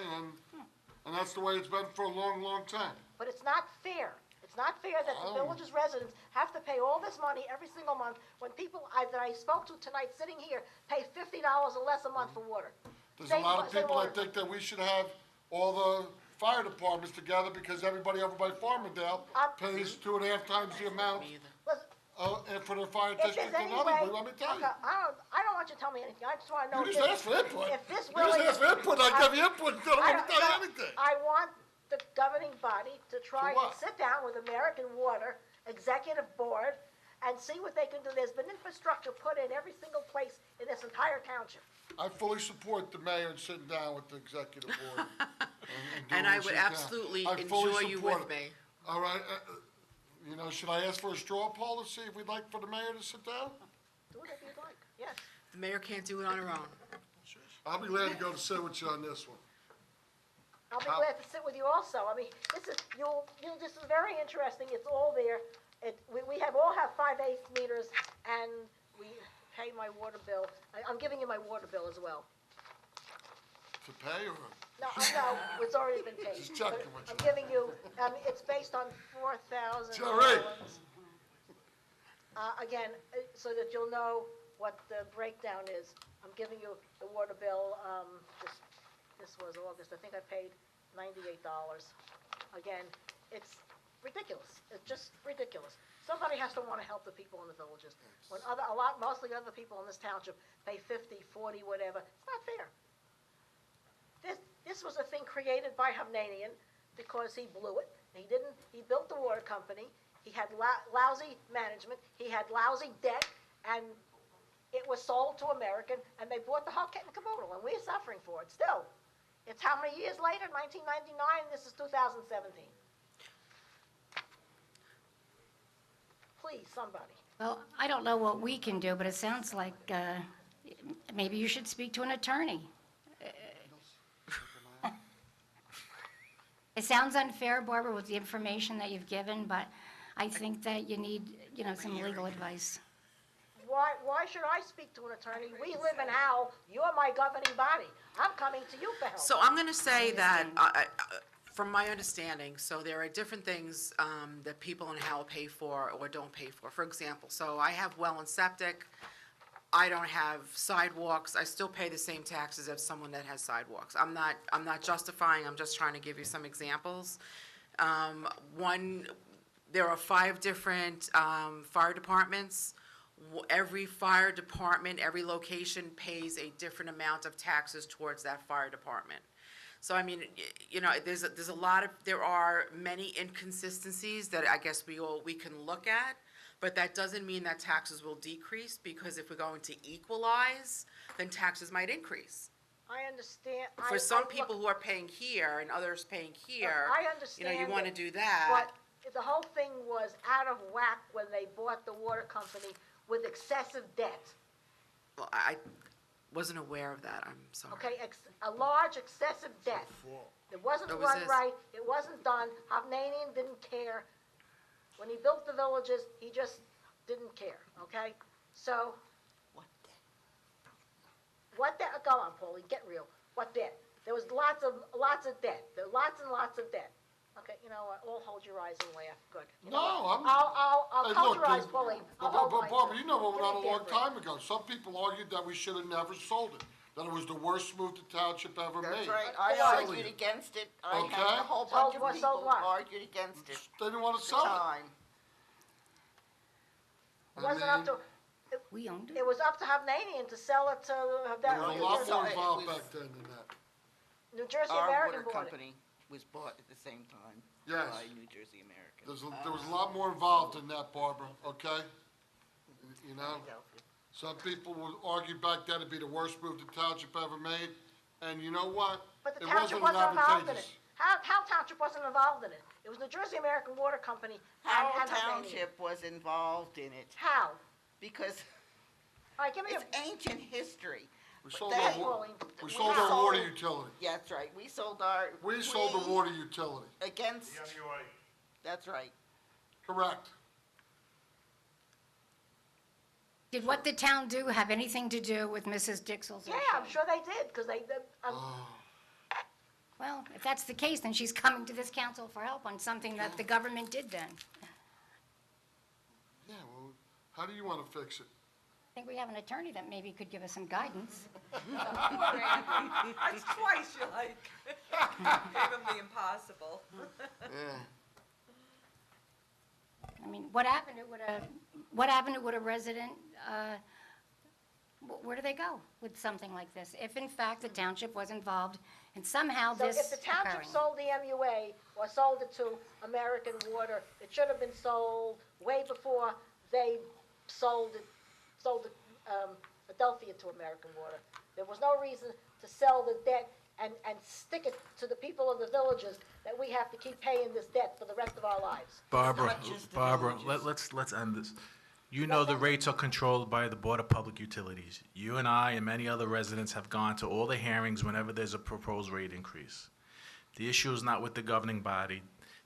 And that's the way it's been for a long, long time. But it's not fair. It's not fair that the Oh. village's residents have to pay all this money every single month when people that I spoke to tonight sitting here pay $50 or less a month for water. There's a Same lot of same people water. that think that we should have all the fire departments together because everybody over by Farmingdale pays 2.5 times the amount Listen, and for their fire if there's district any and way, others, but let me tell you. okay, I don't want you to tell me anything. I just want to know. You if just this- asked for input. If this You really. just asked for input, I give you input, I don't want to tell you anything. I want the governing body to try For and what? sit down with American Water Executive Board and see what they can do. There's been infrastructure put in every single place in this entire township. I fully support the mayor and sitting down with the executive board. and doing And I what would she can. absolutely I fully enjoy you support with it. me. All right, should I ask for a straw poll to see if we'd like for the mayor to sit down? Do whatever you'd like, yes. The mayor can't do it on her own. I'll be glad to go to sit with you on this one. I'll be glad to sit with you also. I mean, this is, this is very interesting. It's all there. We all have 5/8 meters, and we pay my water bill. I'm giving you my water bill as well. To pay or? No, it's already been paid. Just checking But with I'm you. giving you, it's based on 4,000 Jerry! gallons. Again, so that you'll know what the breakdown is. I'm giving you the water bill, this was August, I think I paid $98. Again, it's ridiculous, it's just ridiculous. Somebody has to want to help the people in the villages. When mostly other people in this township pay 50, 40, whatever, it's not fair. This was a thing created by Hovnanian because he blew it. He built the water company, he had lousy management, he had lousy debt, and it was sold to American, and they bought the whole kit and caboodle, and we're suffering for it still. It's how many years later? 1999, this is 2017. Please, somebody. Well, I don't know what we can do, but it sounds like maybe you should speak to an attorney. It sounds unfair, Barbara, with the information that you've given, but I think that you need, some legal advice. Why should I speak to an attorney? We live in Howell, you're my governing body. I'm coming to you for help. So I'm going to say that, from my understanding, so there are different things that people in Howell pay for or don't pay for. For example, so I have well and septic. I don't have sidewalks. I still pay the same taxes as someone that has sidewalks. I'm not justifying, I'm just trying to give you some examples. There are 5 different fire departments. Every fire department, every location pays a different amount of taxes towards that fire department. So I mean, there are many inconsistencies that I guess we can look at, but that doesn't mean that taxes will decrease, because if we're going to equalize, then taxes might increase. I understand. For some people who are paying here and others paying here, I understand. you want to it, do that. But the whole thing was out of whack when they bought the water company with excessive debt. Well, I wasn't aware of that, I'm sorry. Okay, a large excessive debt. It wasn't That was run his- right, it wasn't done. Hovnanian didn't care. When he built the villages, he just didn't care, okay? So. What debt? Go on, Paulie, get real. What debt? There was lots of debt. There were lots and lots of debt. Okay, you know what? All hold your eyes and laugh. Good. You know what? I'll close your eyes, Pauline. I'll hold mine. Barbara, you know what, Give not a me long Denver. time ago, some people argued that we should have never sold it, that it was the worst move the township ever made. That's right, I Silly. argued against it. I Okay. had a whole Sold bunch of what, sold people what? argued against it. They didn't want to At the sell it. time. It wasn't up to, We owned it. it was up to Hovnanian to sell it to There was a lot So more it involved was- back then than that. New Jersey Our American water bought it. company was bought at the same time Yes. by New Jersey American. There was a lot more involved in that, Barbara, okay? You know? Some people would argue back then it'd be the worst move the township ever made, and you know what? But the It township wasn't wasn't involved in it. advantageous. How Township wasn't involved in it? It was New Jersey American Water Company and Howell Hovnanian. Township was involved in it How? because All right, give me it's a, ancient history. We sold That- our, Pauline. we sold our water utility. Yeah, that's right. We sold our. We sold the water utility. Against That's right. Correct. Did what the town do have anything to do with Mrs. Dixell's Yeah, issue? I'm sure they did, because Well, if that's the case, then she's coming to this council for help on something that the government did then. Yeah, well, how do you want to fix it? I think we have an attorney that maybe could give us some guidance. That's twice you like. Gave him the impossible. Yeah. I mean, what avenue would a resident, where do they go with something like this? If in fact the township was involved and somehow So this if the township occurring. sold the MUA or sold it to American Water, it should have been sold way before they sold Adelphia to American Water. There was no reason to sell the debt and stick it to the people of the villages that we have to keep paying this debt for the rest of our lives. Barbara, not just the Barbara, villages. let's end this. You know the rates are controlled by the Board of Public Utilities. You and I and many other residents have gone to all the hearings whenever there's a proposed rate increase. The issue is not with the governing body.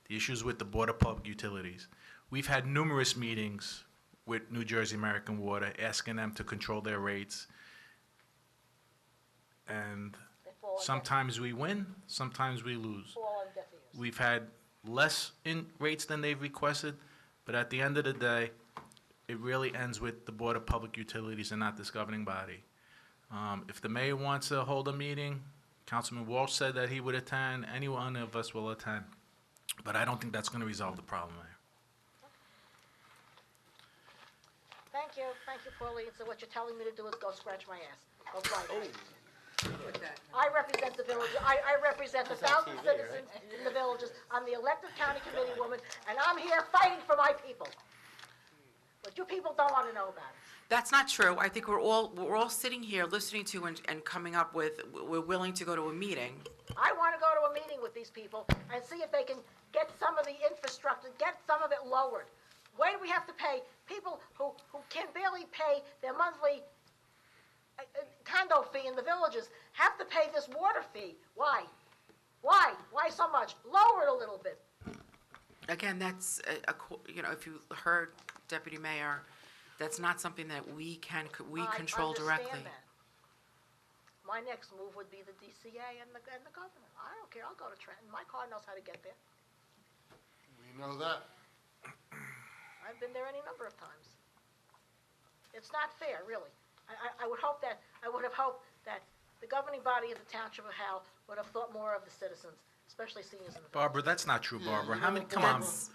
The issue is with the Board of Public Utilities. We've had numerous meetings with New Jersey American Water, asking them to control their rates. And They fall on sometimes we win, sometimes we lose. fall on deaf ears. We've had less in rates than they've requested, but at the end of the day, it really ends with the Board of Public Utilities and not this governing body. If the mayor wants to hold a meeting, Councilman Walsh said that he would attend, any one of us will attend. But I don't think that's gonna resolve the problem, Mayor. Thank you, Pauline. So what you're telling me to do is go scratch my ass. Go fly. I represent the village, I represent the 1,000 citizens in the villages. I'm the elected county committee woman, and I'm here fighting for my people. But you people don't want to know about it. That's not true. I think we're all sitting here listening to and coming up with, we're willing to go to a meeting. I want to go to a meeting with these people and see if they can get some of the infrastructure, get some of it lowered. Why do we have to pay people who can barely pay their monthly condo fee in the villages, have to pay this water fee? Why? Why? Why so much? Lower it a little bit. Again, that's, if you heard Deputy Mayor, that's not something that we control directly. I understand that. My next move would be the DCA and the governor. I don't care, I'll go to Trenton. My car knows how to get there. We know that. I've been there any number of times. It's not fair, really. I would have hoped that the governing body of the Township of Howell would have thought more of the citizens, especially seniors in the village. Barbara, that's not true, Yeah, Barbara. you How know, many, come on. That's-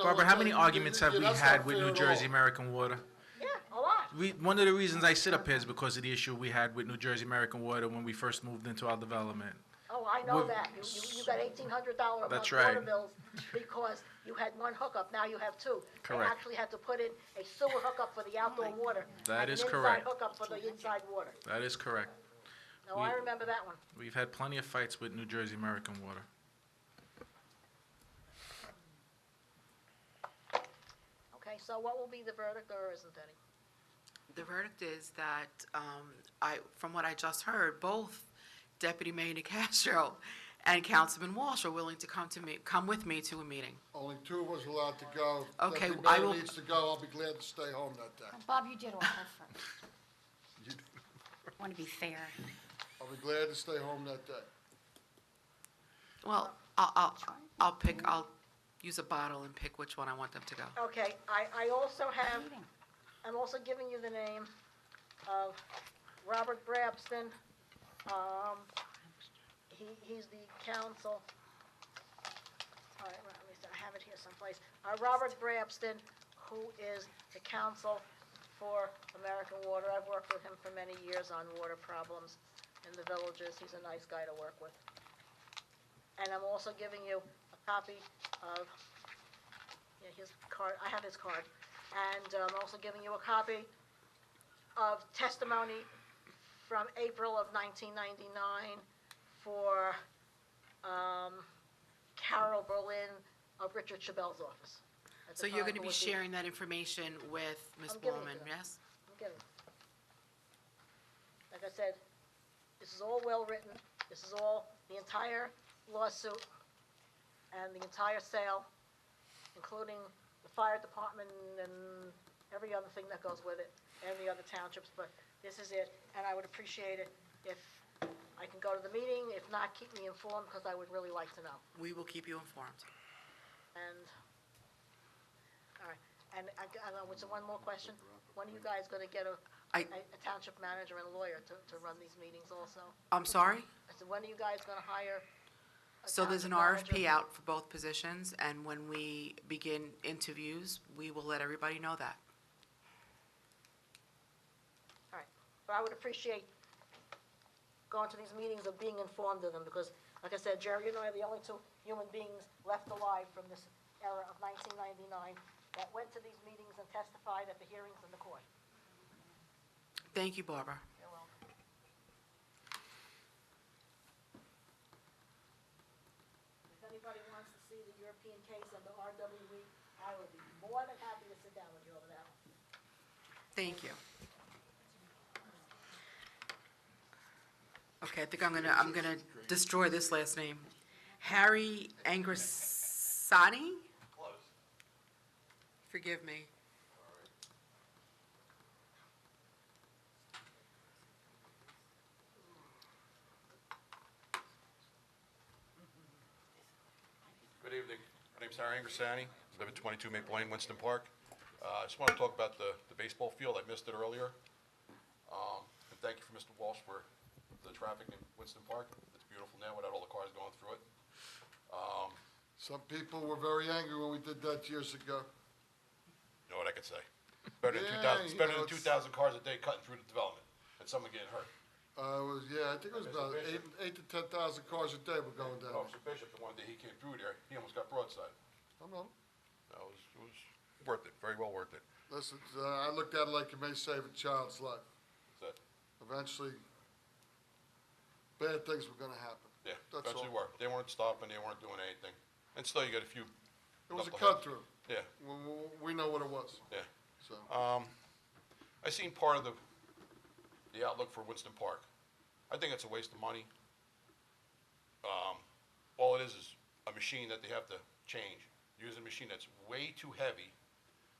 Barbara, how many arguments have we that's had not with fair New at Jersey all. American Water? Yeah, a lot. One of the reasons I sit up here is because of the issue we had with New Jersey American Water when we first moved into our development. Oh, I know We've- that. You got $1,800 a month That's water right. bills because you had one hookup, now you have two. Correct. They actually had to put in a sewer hookup for the outdoor water. That is And an correct. inside hookup for the inside water. That is correct. No, I remember that one. We've had plenty of fights with New Jersey American Water. Okay, so what will be the verdict, or isn't any? The verdict is that, from what I just heard, both Deputy Mayor Nicastro and Councilman Walsh are willing to come with me to a meeting. Only two of us are allowed to go. Okay, Deputy I Mayor will- needs to go, I'll be glad to stay home that day. Bob, you did all that first. Want to be fair. I'll be glad to stay home that day. Well, I'll use a bottle and pick which one I want them to go. Okay, I also have, I'm also giving you the name of Robert Brabston. He's the counsel. All right, let me see, I have it here someplace. Robert Brabston, who is the counsel for American Water. I've worked with him for many years on water problems in the villages. He's a nice guy to work with. And I'm also giving you a copy of, his card, I have his card. And I'm also giving you a copy of testimony from April of 1999 for Carol Berlin of Richard Chabel's office. At the So you're time, going to who be was the- sharing that information with Ms. I'm giving it Ballman, to them. yes? I'm giving. Like I said, this is all well-written. This is all, the entire lawsuit and the entire sale including the fire department and every other thing that goes with it, and the other townships, but this is it, and I would appreciate it if I can go to the meeting. If not, keep me informed, because I would really like to know. We will keep you informed. And, all right, and so one more question. When are you guys gonna get a township manager and a lawyer to run these meetings also? I'm sorry? I said, when are you guys gonna hire a So there's an township RFP manager? out for both positions, and when we begin interviews, we will let everybody know that. All right, but I would appreciate going to these meetings and being informed of them, because, like I said, Jerry and I are the only two human beings left alive from this era of 1999 that went to these meetings and testified at the hearings in the court. Thank you, Barbara. You're welcome. If anybody wants to see the European case under RWE, I would be more than happy to sit down with you over that one. Thank you. Okay, I think I'm gonna destroy this last name. Harry Angrasani? Forgive me. Good evening. My name's Harry Angrasani. I live at 22 Maple Lane, Winston Park. I just want to talk about the baseball field. I missed it earlier. And thank you for Mr. Walsh for the traffic in Winston Park. It's beautiful now without all the cars going through it. Some people were very angry when we did that years ago. You know what I could say? Better than Yeah, 2,000, you better know, than 2,000 cars a day cutting through the development and someone getting hurt. I think it was about eight to 10,000 cars a day were going down. Officer Bishop, the one day he came through there, he almost got broadside. I know. It was worth it, very well worth it. Listen, I looked at it like you may save a child's life. That's it. Eventually, bad things were gonna happen. Yeah, That's eventually all. were. They weren't stopping, they weren't doing anything. And still, you got a few. It was a knuckleheads. cut through. Yeah, We know what it was, yeah. so. I seen part of the outlook for Winston Park. I think it's a waste of money. All it is a machine that they have to change. Using a machine that's way too heavy,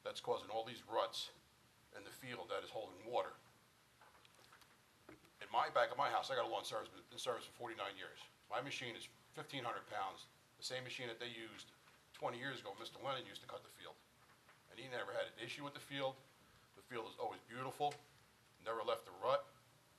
that's causing all these ruts in the field that is holding water. In my back of my house, I got a lawn service, been in service for 49 years. My machine is 1,500 pounds, the same machine that they used 20 years ago, Mr. Lennon used to cut the field. And he never had an issue with the field. The field is always beautiful, never left a rut.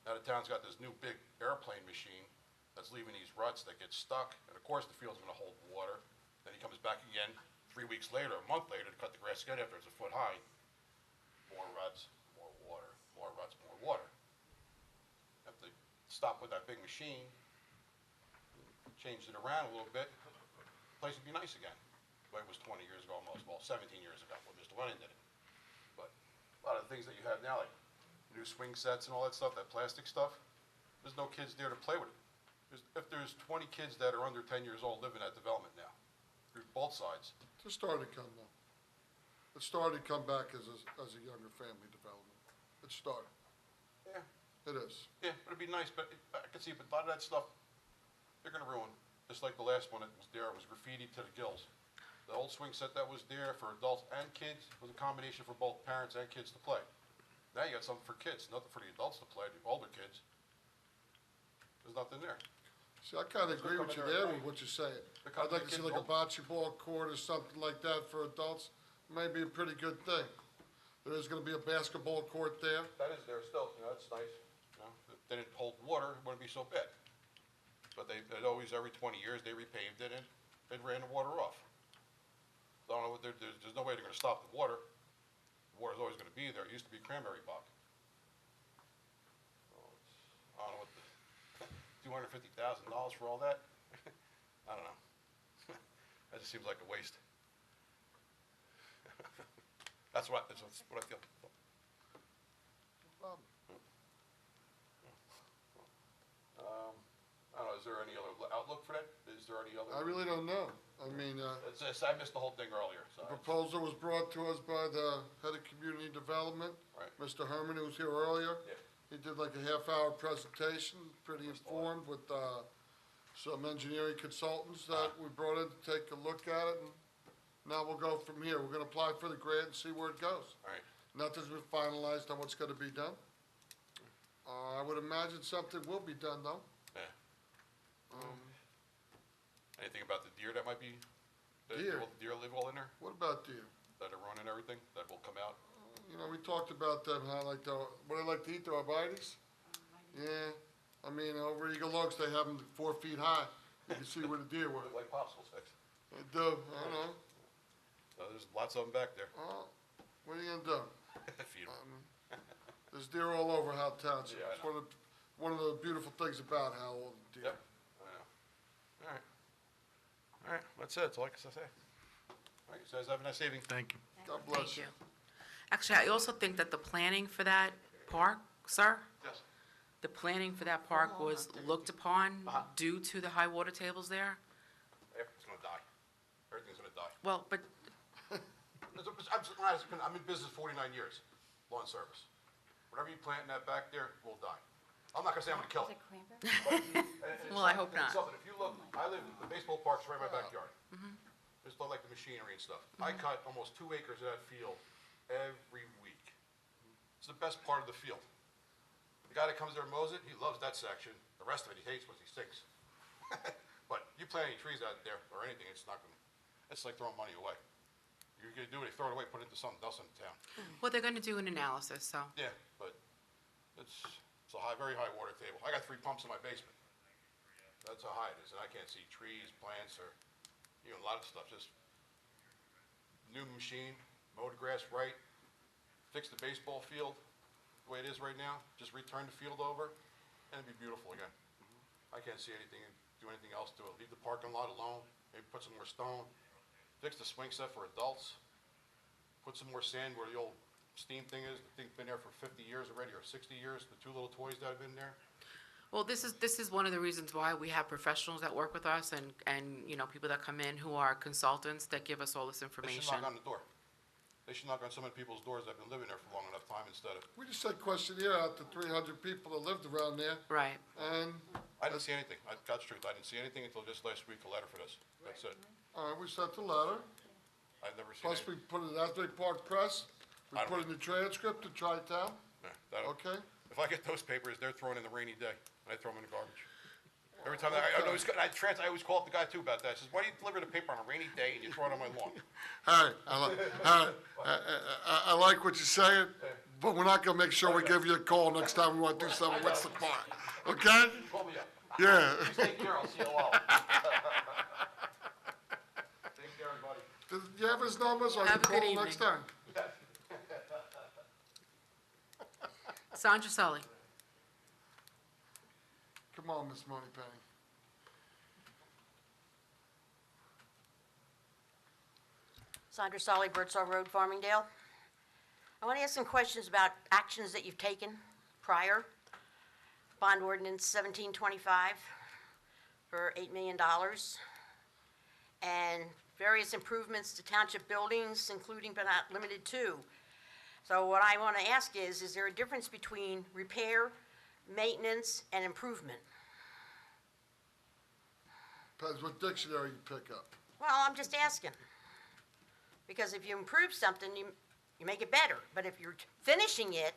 Now the town's got this new big airplane machine that's leaving these ruts that get stuck, and of course the field's gonna hold water. Then he comes back again 3 weeks later, a month later, to cut the grass again after it's a foot high. More ruts, more water, more ruts, more water. Have to stop with that big machine, changed it around a little bit, the place would be nice again. But it was 20 years ago almost, well, 17 years ago when Mr. Lennon did it. But a lot of the things that you have now, like new swing sets and all that stuff, that plastic stuff, there's no kids there to play with it. If there's 20 kids that are under 10 years old living at development now, through both sides. It's starting to come now. It's starting to come back as a younger family development. It's starting. Yeah. It is. Yeah, but it'd be nice, but I could see, but a lot of that stuff, they're gonna ruin. Just like the last one that was there, it was graffiti to the gills. The old swing set that was there for adults and kids was a combination for both parents and kids to play. Now you got something for kids, nothing for the adults to play, the older kids. There's nothing there. See, I kinda agree with you there with what you're saying. I'd like to see like a bocce ball court or something like that for adults. May be a pretty good thing. There is gonna be a basketball court there. That is there still, you know, that's nice. You know, if they didn't hold water, it wouldn't be so bad. But they'd always, every 20 years, they repaved it and they ran the water off. So I don't know what, there's no way they're gonna stop the water. The water's always gonna be there. It used to be cranberry bog. So I don't know what $250,000 for all that? I don't know. That just seems like a waste. That's what I feel. No problem. I don't know, is there any other outlook for that? Is there any other? I really don't know. I mean, I missed the whole thing earlier, so. the proposal was brought to us by the head of community development, Right. Mr. Herman, who was here earlier. Yeah. He did like a half-hour presentation, pretty informed with some engineering consultants that we brought in to take a look at it. And Now we'll go from here. We're gonna apply for the grant and see where it goes. All right. Nothing's been finalized on what's gonna be done. I would imagine something will be done, though. Yeah. Anything about the deer that might be, Deer? deer live all in there, What about deer? that are running everything, that will come out? You know, we talked about them, how like what they like to eat, the arborvitaes? Yeah, I mean, over Eagle Oaks, they have them 4 feet high. You can see where the deer were. Look like popsicle sticks. They do, I know. There's lots of them back there. Well, what are you gonna do? Feed 'em. There's deer all over Howell Township. Yeah, I It's one of the beautiful things about Howell, deer. Yep, I know. All right. All right, that's it, that's all I can say. All right, you guys have a nice evening. Thank you. God bless you. Actually, I also think that the planning for that park, sir, Yes. the planning for that park was looked upon due to the high water tables there. Everything's gonna die. Everything's gonna die. Well, but I'm in business 49 years, lawn service. Whatever you plant in that back there will die. I'm not gonna say I'm gonna kill it. Well, I hope not. If you look, I live, the baseball park's right in my backyard. Just look like the machinery and stuff. I cut almost 2 acres of that field every week. It's the best part of the field. The guy that comes there and mows it, he loves that section. The rest of it he hates because he stinks. But you plant any trees out there or anything, it's not gonna, it's like throwing money away. You're gonna do it, throw it away, put it into something else in the town. Well, they're gonna do an analysis, so. Yeah, but it's a very high water table. I got 3 pumps in my basement. That's how high it is, and I can't see trees, plants, or, a lot of stuff. Just new machine, mow the grass right, fix the baseball field the way it is right now, just return the field over, and it'd be beautiful again. I can't see anything, do anything else to it. Leave the parking lot alone, maybe put some more stone, fix the swing set for adults, put some more sand where the old steam thing is. The thing's been there for 50 years already, or 60 years, the 2 little toys that have been there. Well, this is one of the reasons why we have professionals that work with us and people that come in who are consultants that give us all this They should information. knock on the door. They should knock on so many people's doors that have been living there for long enough time instead of, We just sent questionnaire out to 300 people that lived around there, Right. and, I didn't see anything. That's true. I didn't see anything until just last week, a letter for this. That's it. we sent the letter. I've never seen Plus, we anything. put it in Asbury Park Press. We I don't- put it in the transcript to Tri-Town, Yeah, that'll- okay? If I get those papers, they're thrown in the rainy day, and I throw them in the garbage. Every time, I always call up the guy too about that. I says, why do you deliver the paper on a rainy day and you throw it on my lawn? All right, I like what you're saying, but we're not gonna make sure we give you a call next time we want to do something with the park, okay? Call me up. Yeah. Please take care, I'll see you all. Take care, everybody. Do you have his numbers, or I Have can a good call him next evening. time? Sandra Sully. Come on, Miss Moneypenny. Sandra Solly, Birdsall Road, Farmingdale. I want to ask some questions about actions that you've taken prior. Bond ordinance 1725 for $8 million. And various improvements to township buildings, including but not limited to. So what I want to ask is there a difference between repair, maintenance, and improvement? Depends what dictionary you pick up. Well, I'm just asking. Because if you improve something, you make it better. But if you're finishing it,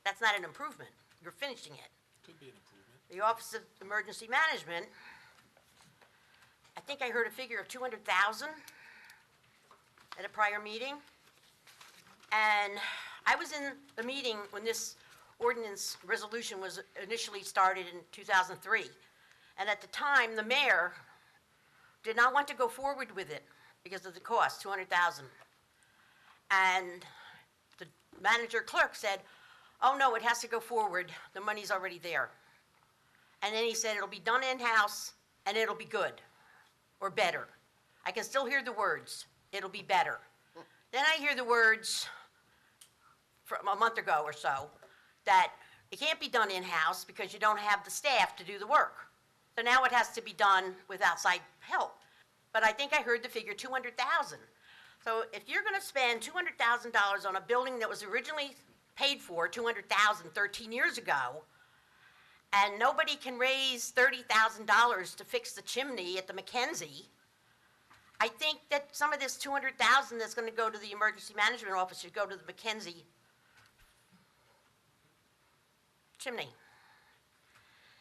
that's not an improvement. You're finishing it. Could be an improvement. The Office of Emergency Management, I think I heard a figure of 200,000 at a prior meeting. And I was in the meeting when this ordinance resolution was initially started in 2003. And at the time, the mayor did not want to go forward with it because of the cost, 200,000. And the manager clerk said, oh no, it has to go forward, the money's already there. And then he said, it'll be done in-house and it'll be good, or better. I can still hear the words, it'll be better. Then I hear the words from a month ago or so, that it can't be done in-house because you don't have the staff to do the work. So now it has to be done with outside help. But I think I heard the figure 200,000. So if you're gonna spend $200,000 on a building that was originally paid for, 200,000, 13 years ago, and nobody can raise $30,000 to fix the chimney at the Mackenzie, I think that some of this 200,000 that's gonna go to the emergency management office should go to the Mackenzie chimney.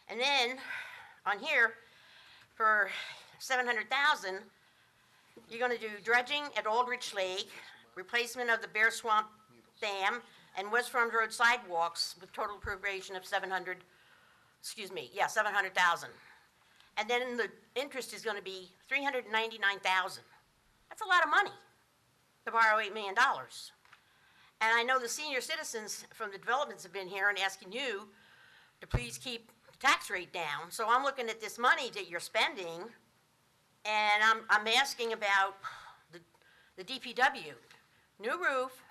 And then, on here, for 700,000, you're gonna do dredging at Aldrich Lake, replacement of the Bear Swamp Dam, and West Farms Road sidewalks with total appropriation of 700,000. And then the interest is gonna be 399,000. That's a lot of money to borrow $8 million. And I know the senior citizens from the developments have been here and asking you to please keep the tax rate down. So I'm looking at this money that you're spending, and I'm asking about the DPW. New roof,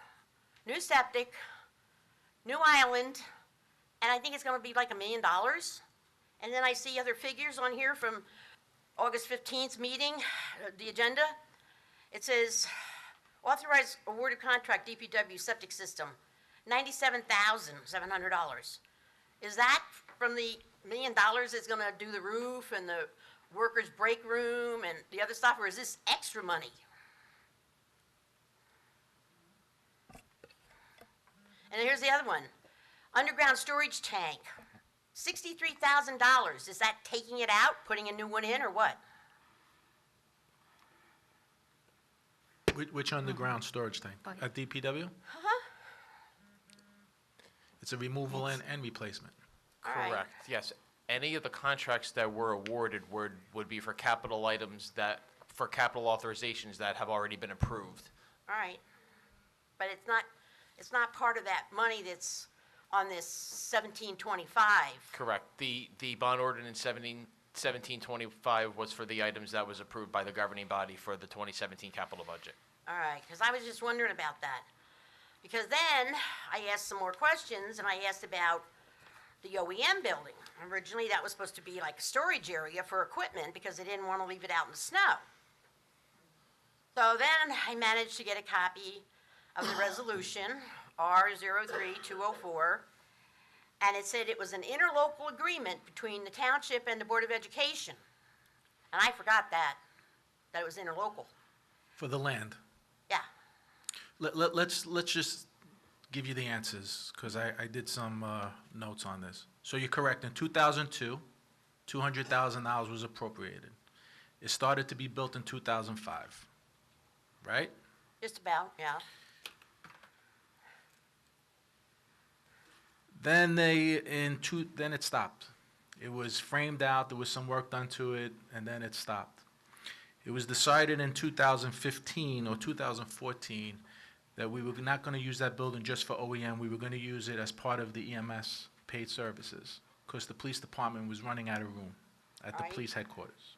new septic, new island, and I think it's gonna be like $1 million. And then I see other figures on here from August 15th meeting, the agenda. It says, authorized awarded contract DPW septic system, $97,700. Is that from the $1 million that's gonna do the roof and the workers' break room and the other stuff, or is this extra money? And here's the other one. Underground storage tank, $63,000. Is that taking it out, putting a new one in, or what? Which underground storage tank? At DPW? It's a removal and replacement. Correct, yes. Any of the contracts that were awarded would be for capital items for capital authorizations that have already been approved. All right. But it's not part of that money that's on this 1725. Correct. The bond ordinance 1725 was for the items that was approved by the governing body for the 2017 capital budget. All right, because I was just wondering about that. Because then I asked some more questions, and I asked about the OEM building. Originally, that was supposed to be like a storage area for equipment because they didn't want to leave it out in the snow. So then I managed to get a copy of the resolution, R-03204, and it said it was an interlocal agreement between the township and the Board of Education. And I forgot that it was interlocal. For the land. Yeah. Let's just give you the answers, because I did some notes on this. So you're correct, in 2002, $200,000 was appropriated. It started to be built in 2005, right? Just about, yeah. Then then it stopped. It was framed out, there was some work done to it, and then it stopped. It was decided in 2015 or 2014 that we were not going to use that building just for OEM. We were going to use it as part of the EMS paid services, because the police department was running out of room at the police headquarters.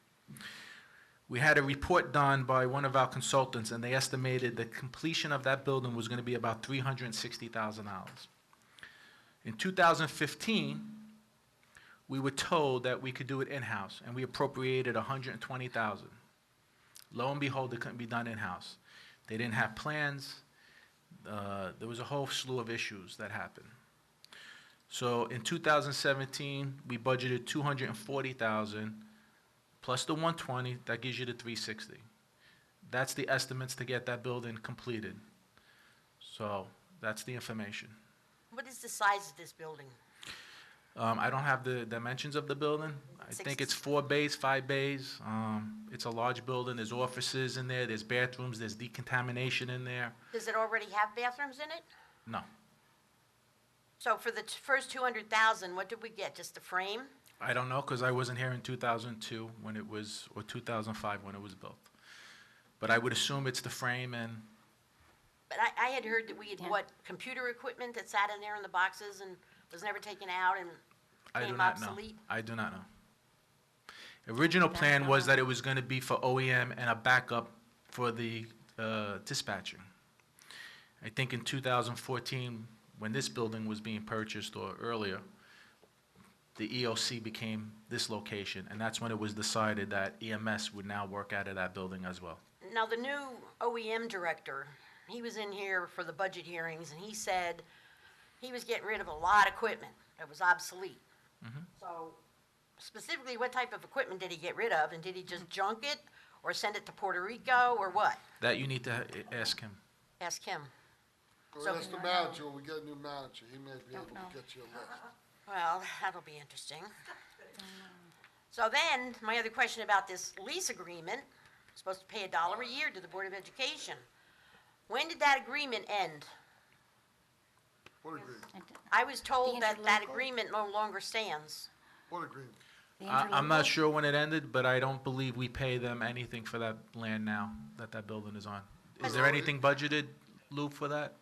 We had a report done by one of our consultants, and they estimated the completion of that building was going to be about $360,000. In 2015, we were told that we could do it in-house, and we appropriated $120,000. Lo and behold, it couldn't be done in-house. They didn't have plans. There was a whole slew of issues that happened. So in 2017, we budgeted $240,000 plus the $120. That gives you the $360. That's the estimates to get that building completed. So that's the information. What is the size of this building? I don't have the dimensions of the building. I think it's 4 bays, 5 bays. It's a large building. There's offices in there. There's bathrooms. There's decontamination in there. Does it already have bathrooms in it? No. So for the first 200,000, what did we get? Just the frame? I don't know, because I wasn't here in 2002 when it was, or 2005 when it was built. But I would assume it's the frame and... But I had heard that we had, computer equipment that sat in there in the boxes and was never taken out and became obsolete? I do not know. Original plan was that it was going to be for OEM and a backup for the dispatching. I think in 2014, when this building was being purchased, or earlier, the EOC became this location, and that's when it was decided that EMS would now work out of that building as well. Now, the new OEM director, he was in here for the budget hearings, and he said he was getting rid of a lot of equipment that was obsolete. So specifically, what type of equipment did he get rid of, and did he just junk it, or send it to Puerto Rico, or what? That you need to ask him. Ask him. Well, So- that's the manager, when we get a new manager, he may be able to get you a list. Well, that'll be interesting. So then, my other question about this lease agreement, supposed to pay $1 a year to the Board of Education. When did that agreement end? What agreement? I was told that that interlocal? agreement no longer stands. What agreement? I'm not sure when it ended, but I don't believe we pay them anything for that land now that that building is on. Is there anything budgeted, Lou, for that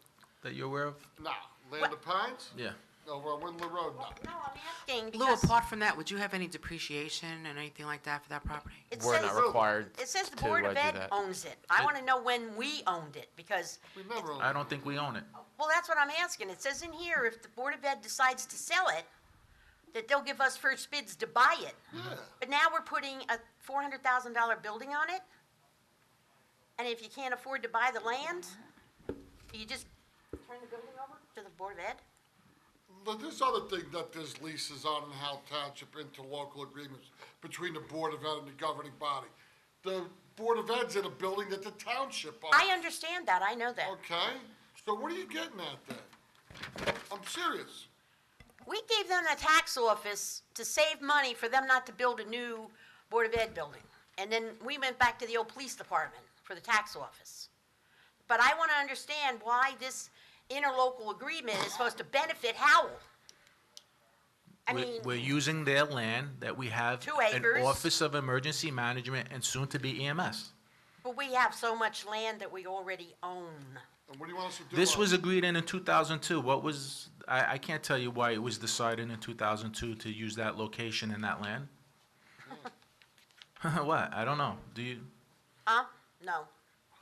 you're aware of? No, Land of Pines? Yeah. Over on Windler Road, no. No, I'm asking Lou, because apart from that, would you have any depreciation and anything like that for that property? it We're says, not required it says the to Board of do Ed that. owns it. I want to know when we owned it, because, We never owned I don't think we own it. well, that's what I'm asking. It says in here, if the Board of Ed decides to sell it, that they'll give us first bids to buy it. Yeah. But now we're putting a $400,000 building on it? And if you can't afford to buy the land, you just turn the building over to the Board of Ed? But this other thing that there's leases on in Howell Township, interlocal agreements between the Board of Ed and the governing body. The Board of Ed's in a building that the township owns. I understand that, I know that. Okay, so what are you getting at then? I'm serious. We gave them the tax office to save money for them not to build a new Board of Ed building. And then we went back to the old police department for the tax office. But I want to understand why this interlocal agreement is supposed to benefit Howell. I mean, We're using their land that we have 2 an acres. Office of Emergency Management and soon to be EMS. but we have so much land that we already own. And what do you want us to do? This on was it? agreed in 2002. What was, I can't tell you why it was decided in 2002 to use that location and that land. What? I don't know. Do you? Huh? No.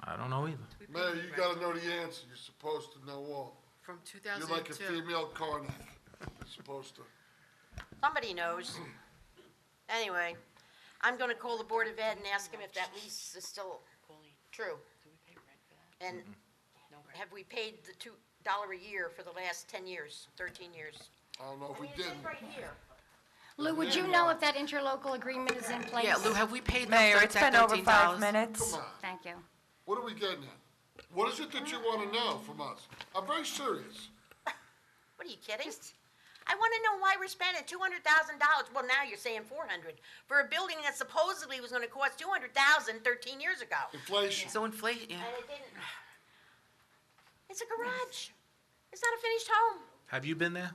I don't know either. Mayor, you gotta know the answer. You're supposed to know all. From You're like a 2002. female Karnak. You're supposed to. Somebody knows. Anyway, I'm going to call the Board of Ed and ask them if that lease is still true. And have we paid the $2 a year for the last 10 years, 13 years? I don't know if I we mean, it says didn't. right here. Lou, would you know if that interlocal agreement is in place? Yeah, Lou, have we paid them Mayor, for it's that been over $13? 5 minutes. Come on. Thank you. What are we getting at? What is it that you wanna know from us? I'm very serious. What, are you kidding? I want to know why we're spending $200,000, well, now you're saying 400, for a building that supposedly was going to cost $200,000 13 years ago. Inflation. So inflation, yeah. And it didn't. It's a garage. It's not a finished home. Have you been there?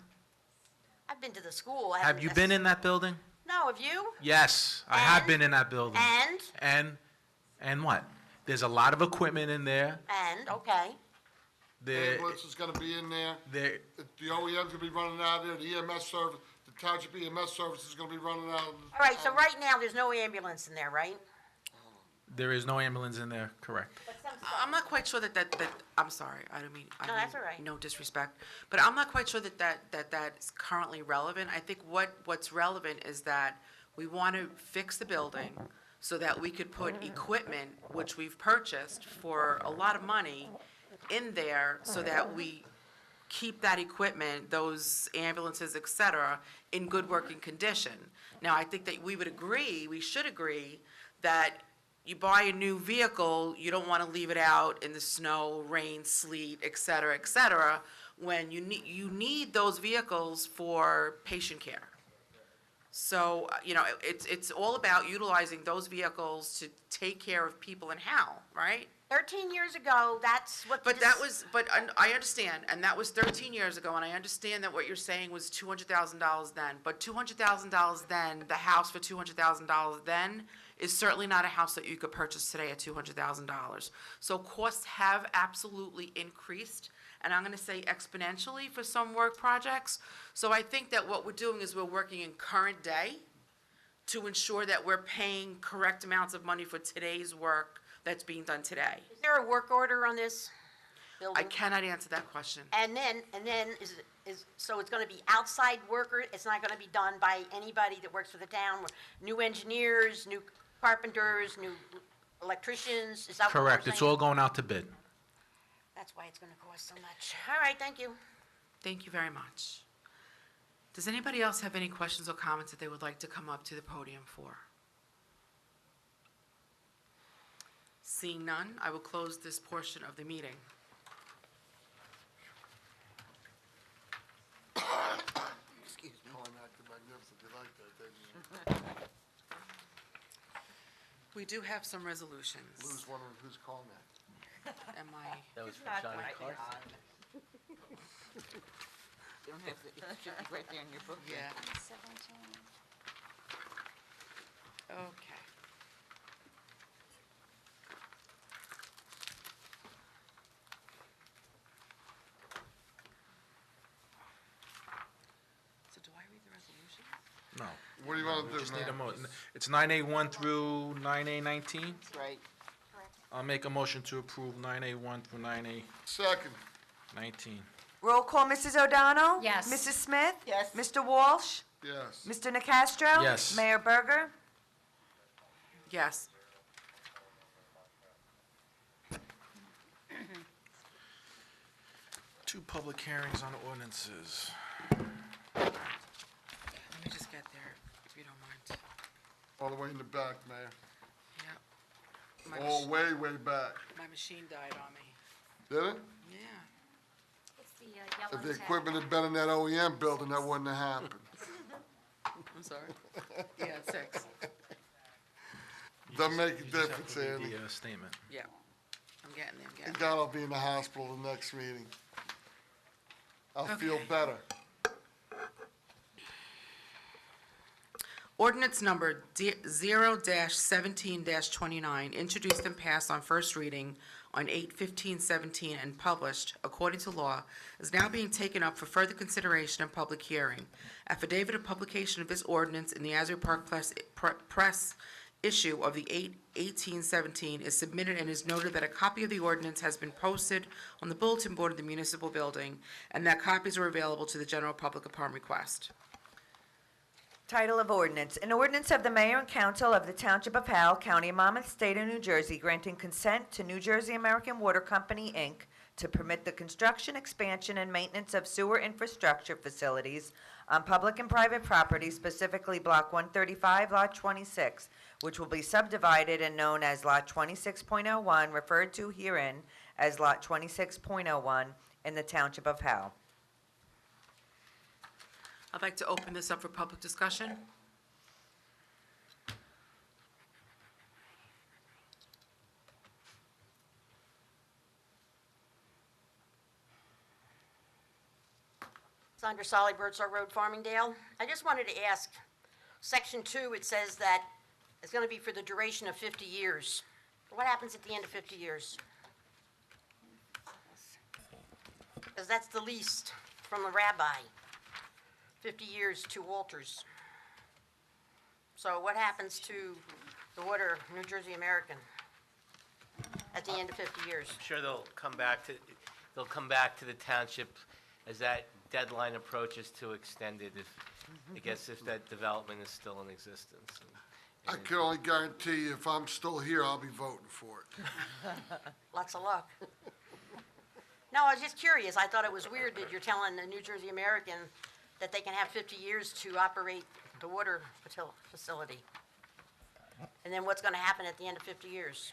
I've been to the school. I Have haven't you been in that building? No, have you? Yes, I have And? been in that building. And what? There's a lot of equipment in there. And, okay. There, Ambulance is gonna be in there. there, The OEM's gonna be running out of there. The EMS service, the township EMS service is gonna be running out. All right, so right now, there's no ambulance in there, right? there is no ambulance in there, correct. I'm not quite sure that, I'm sorry, I don't mean, No, that's all right. no disrespect, but I'm not quite sure that's currently relevant. I think what's relevant is that we want to fix the building so that we could put equipment, which we've purchased for a lot of money, in there so that we keep that equipment, those ambulances, et cetera, in good working condition. Now, I think that we should agree that you buy a new vehicle, you don't want to leave it out in the snow, rain, sleet, et cetera, when you need those vehicles for patient care. So, it's all about utilizing those vehicles to take care of people in Howell, right? 13 years ago, that's what. But I understand, and that was 13 years ago, and I understand that what you're saying was $200,000 then. But $200,000 then, the house for $200,000 then, is certainly not a house that you could purchase today at $200,000. So costs have absolutely increased, and I'm gonna say exponentially for some work projects. So I think that what we're doing is we're working in current day to ensure that we're paying correct amounts of money for today's work that's being done today. Is there a work order on this building? I cannot answer that question. And then so it's gonna be outside worker, it's not gonna be done by anybody that works for the town? New engineers, new carpenters, new electricians, is that what we're Correct, it's saying? all going out to bid. That's why it's gonna cost so much. All right, thank you. Thank you very much. Does anybody else have any questions or comments that they would like to come up to the podium for? Seeing none, I will close this portion of the meeting. Excuse me. Calling acting magnificent, you like that, didn't you? We do have some resolutions. Lou's wondering who's calling that. Am I? That was from Johnny Carson. You don't have to, it should be right there in your book. Yeah, 17. okay. So do I read the resolution? No. What do you want to We do, just need a man? It's 9A1 through 9A19. Right. I'll make a motion to approve 9A1 through 9A19. Second. Roll call, Mrs. O'Donnell? Yes. Mrs. Smith? Yes. Mr. Walsh? Yes. Mr. Nacastro? Yes. Mayor Berger? Yes. Two public hearings on ordinances. Let me just get there, if you don't mind. All the way in the back, Mayor. Yep. My All way back. My machine died on me. Did it? Yeah. It's the yellow If the tab. equipment had been in that OEM building, that wouldn't have happened. I'm sorry. Yeah, it's 6. Doesn't make a You just have difference, to read Andy. the statement. Yeah. I'm getting there, I'm getting Thank there. God I'll be in the hospital the next meeting. I'll feel better. Ordinance number 0-17-29, introduced and passed on first reading on 8/15/17 and published according to law, is now being taken up for further consideration and public hearing. Affidavit of publication of this ordinance in the Asbury Park Press issue of the 8/18/17 is submitted and is noted that a copy of the ordinance has been posted on the bulletin board of the municipal building, and that copies are available to the general public upon request. Title of ordinance, an ordinance of the mayor and council of the Township of Howell, County of Monmouth, State of New Jersey, granting consent to New Jersey American Water Company, Inc., to permit the construction, expansion, and maintenance of sewer infrastructure facilities on public and private property, specifically Block 135, Lot 26, which will be subdivided and known as Lot 26.01, referred to herein as Lot 26.01, in the Township of Howell. I'd like to open this up for public discussion. Sandra Solly, Birdsall Road, Farmingdale. I just wanted to ask, Section 2, it says that it's going to be for the duration of 50 years. What happens at the end of 50 years? Because that's the least from the rabbi, 50 years, 2 altars. So what happens to the water, New Jersey American, at the end of 50 years? I'm sure they'll come back to the township as that deadline approaches to extend it if that development is still in existence. I can only guarantee you, if I'm still here, I'll be voting for it. Lots of luck. No, I was just curious. I thought it was weird that you're telling the New Jersey American that they can have 50 years to operate the water facility. And then what's going to happen at the end of 50 years?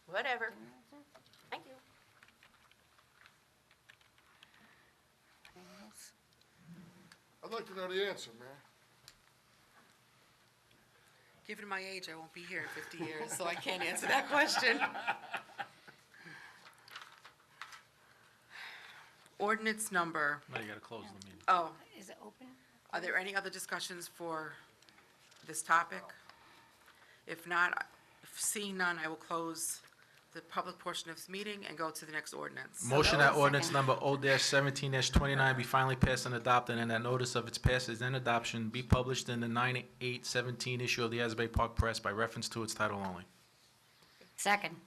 Whatever. Thank you. I'd like to know the answer, man. Given my age, I won't be here in 50 years, so I can't answer that question. Ordinance number, Now you gotta close the meeting. oh, Is it open? are there any other discussions for this topic? If not, seeing none, I will close the public portion of this meeting and go to the next ordinance. Motion that ordinance number O-17-29 be finally passed and adopted, and that notice of its passage and adoption be published in the 9/8/17 issue of the Asbury Park Press by reference to its title only. Second.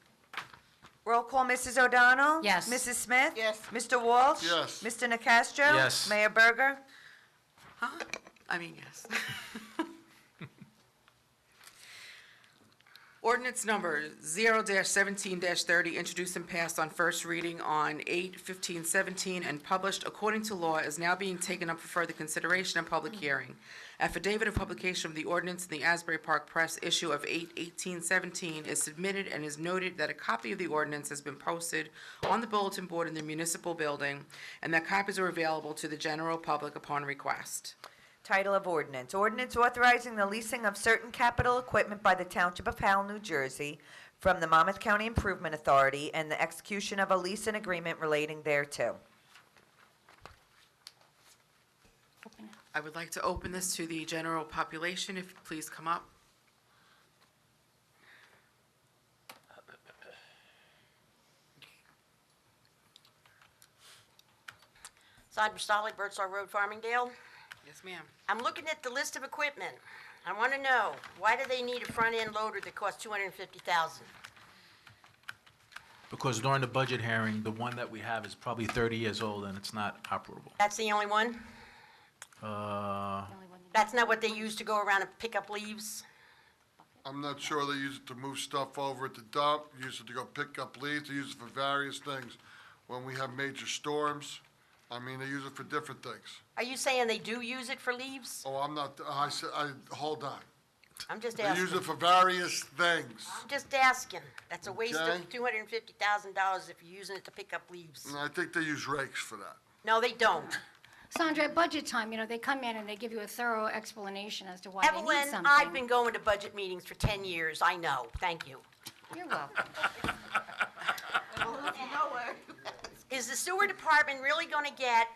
Roll call, Mrs. O'Donnell? Yes. Mrs. Smith? Yes. Mr. Walsh? Yes. Mr. Nacastro? Yes. Mayor Berger? I mean, yes. Ordinance number 0-17-30, introduced and passed on first reading on 8/15/17 and published according to law, is now being taken up for further consideration and public hearing. Affidavit of publication of the ordinance in the Asbury Park Press issue of 8/18/17 is submitted and is noted that a copy of the ordinance has been posted on the bulletin board in the municipal building, and that copies are available to the general public upon request. Title of ordinance. Ordinance authorizing the leasing of certain capital equipment by the Township of Howell, New Jersey from the Monmouth County Improvement Authority and the execution of a lease and agreement relating thereto. I would like to open this to the general population, if you please come up. Sandra Stolly, Birdsall Road, Farmingdale. Yes, ma'am. I'm looking at the list of equipment. I want to know, why do they need a front-end loader that costs $250,000? Because during the budget hearing, the one that we have is probably 30 years old and it's not operable. That's the only one? Uh, That's not what they use to go around and pick up leaves? I'm not sure they use it to move stuff over at the dump, use it to go pick up leaves, they use it for various things. When we have major storms, I mean, they use it for different things. Are you saying they do use it for leaves? Oh, I'm not, hold on. I'm just They asking. use it for various things. I'm just asking. That's a waste Okay. of $250,000 if you're using it to pick up leaves. And I think they use rakes for that. No, they don't. Sandra, at budget time, they come in and they give you a thorough explanation as to why they need Evelyn, something. I've been going to budget meetings for 10 years. I know. Thank you. You're welcome. Is the sewer department really going to get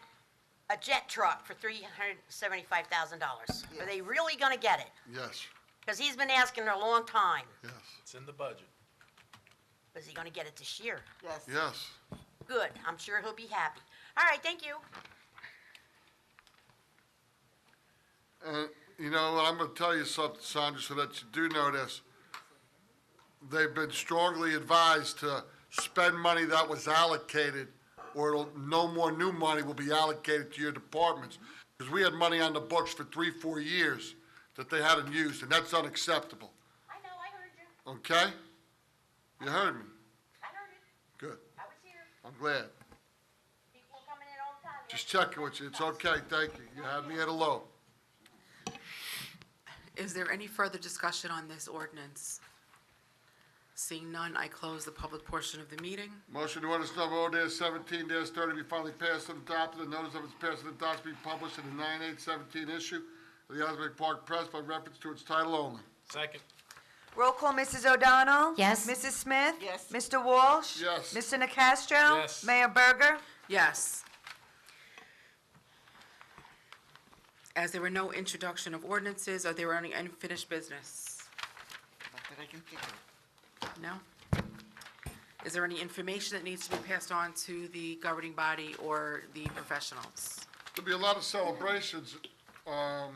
a jet truck for $375,000? Are they really going to get it? Yes, Because he's been asking a long time. yes, it's in the budget. Is he going to get it this year? Yes. yes. Good. I'm sure he'll be happy. All right, thank you. And, you know, I'm gonna tell you something, Sandra, so that you do know this. They've been strongly advised to spend money that was allocated, or no more new money will be allocated to your departments. Because we had money on the books for 3-4 years that they hadn't used, and that's unacceptable. I know, I heard you. Okay? You heard me? I heard it. Good. I was here. I'm glad. People are coming in all the time. Just checking with you. It's okay, thank you. You had me at a low. Is there any further discussion on this ordinance? Seeing none, I close the public portion of the meeting. Motion to ordinance number 0-17-30 be finally passed and adopted. The notice of its passing and adoption be published in the 9/8/17 issue of the Asbury Park Press by reference to its title only. Second. Roll call, Mrs. O'Donnell? Yes. Mrs. Smith? Yes. Mr. Walsh? Yes. Mr. Nacastro? Yes. Mayor Berger? Yes. As there were no introduction of ordinances, are there any unfinished business? Not that I can think of. No? Is there any information that needs to be passed on to the governing body or the professionals? There'll be a lot of celebrations, well,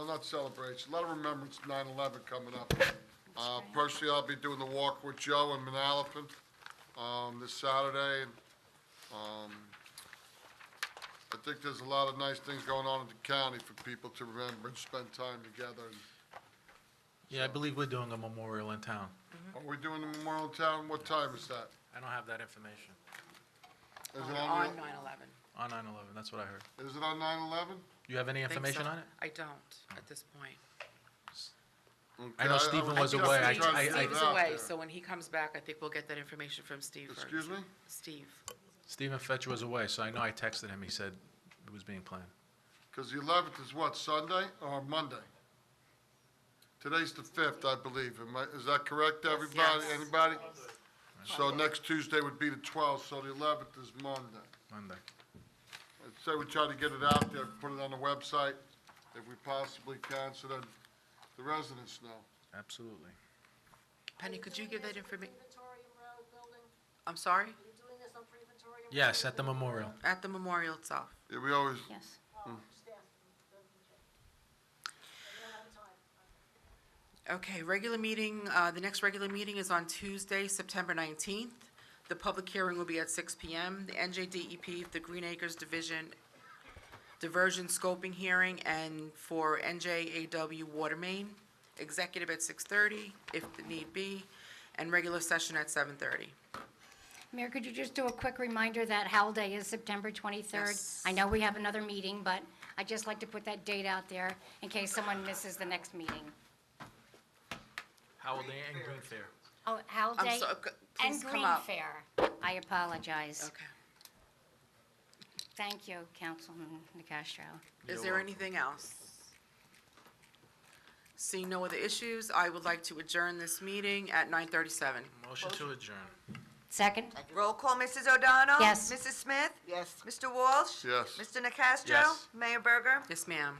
not celebrations, a lot of remembrance 9/11 coming up. Personally, I'll be doing the walk with Joe in Manalapan, this Saturday, and, I think there's a lot of nice things going on in the county for people to remember and spend time together. And Yeah, I believe we're doing a memorial in town. are we doing the Memorial in Town? What time is that? I don't have that information. Is it On on, 9/11. On 9/11, that's what I heard. is it on 9/11? You have any Think information so. on it? I don't, at this point. I know Stephen was would away. definitely try to I- get it Steve's out away, there. so when he comes back, I think we'll get that information from Steve first. Excuse me? Steve. Stephen Fetch was away, so I know I texted him. He said it was being planned. Because the 11th is what, Sunday or Monday? Today's the 5th, I believe. Is that correct, everybody? Yes. Anybody? So next Tuesday would be the 12th, so the 11th is Monday. Monday. I'd say we try to get it out there, put it on the website if we possibly can, so that the residents know. Absolutely. Penny, could you give that information? Preventorium Road building, I'm sorry? you're doing this on Preventorium? Yes, at the memorial. At the memorial itself. Yeah, we always, Yes. Oh, just ask them. We don't have time. Okay, regular meeting, the next regular meeting is on Tuesday, September 19th. The public hearing will be at 6 PM. The NJDEP, the Green Acres Division Diversion Scoping Hearing, and for NJAW Water Main, executive at 6:30, if need be. and regular session at 7:30. Mayor, could you just do a quick reminder that Howell Day is September 23rd? Yes. I know we have another meeting, but I'd just like to put that date out there in case someone misses the next meeting. Howell Day and Green Fair. Oh, Howell I'm Day so- and please come Green up. Fair. I apologize. Okay. Thank you, Councilman Nicastro. Is there anything else? Seeing no other issues, I would like to adjourn this meeting at 9:37. Motion to adjourn. Second? Roll call, Mrs. O'Donnell? Yes. Mrs. Smith? Yes. Mr. Walsh? Yes. Mr. Nacastro? Yes. Mayor Berger? Yes, ma'am.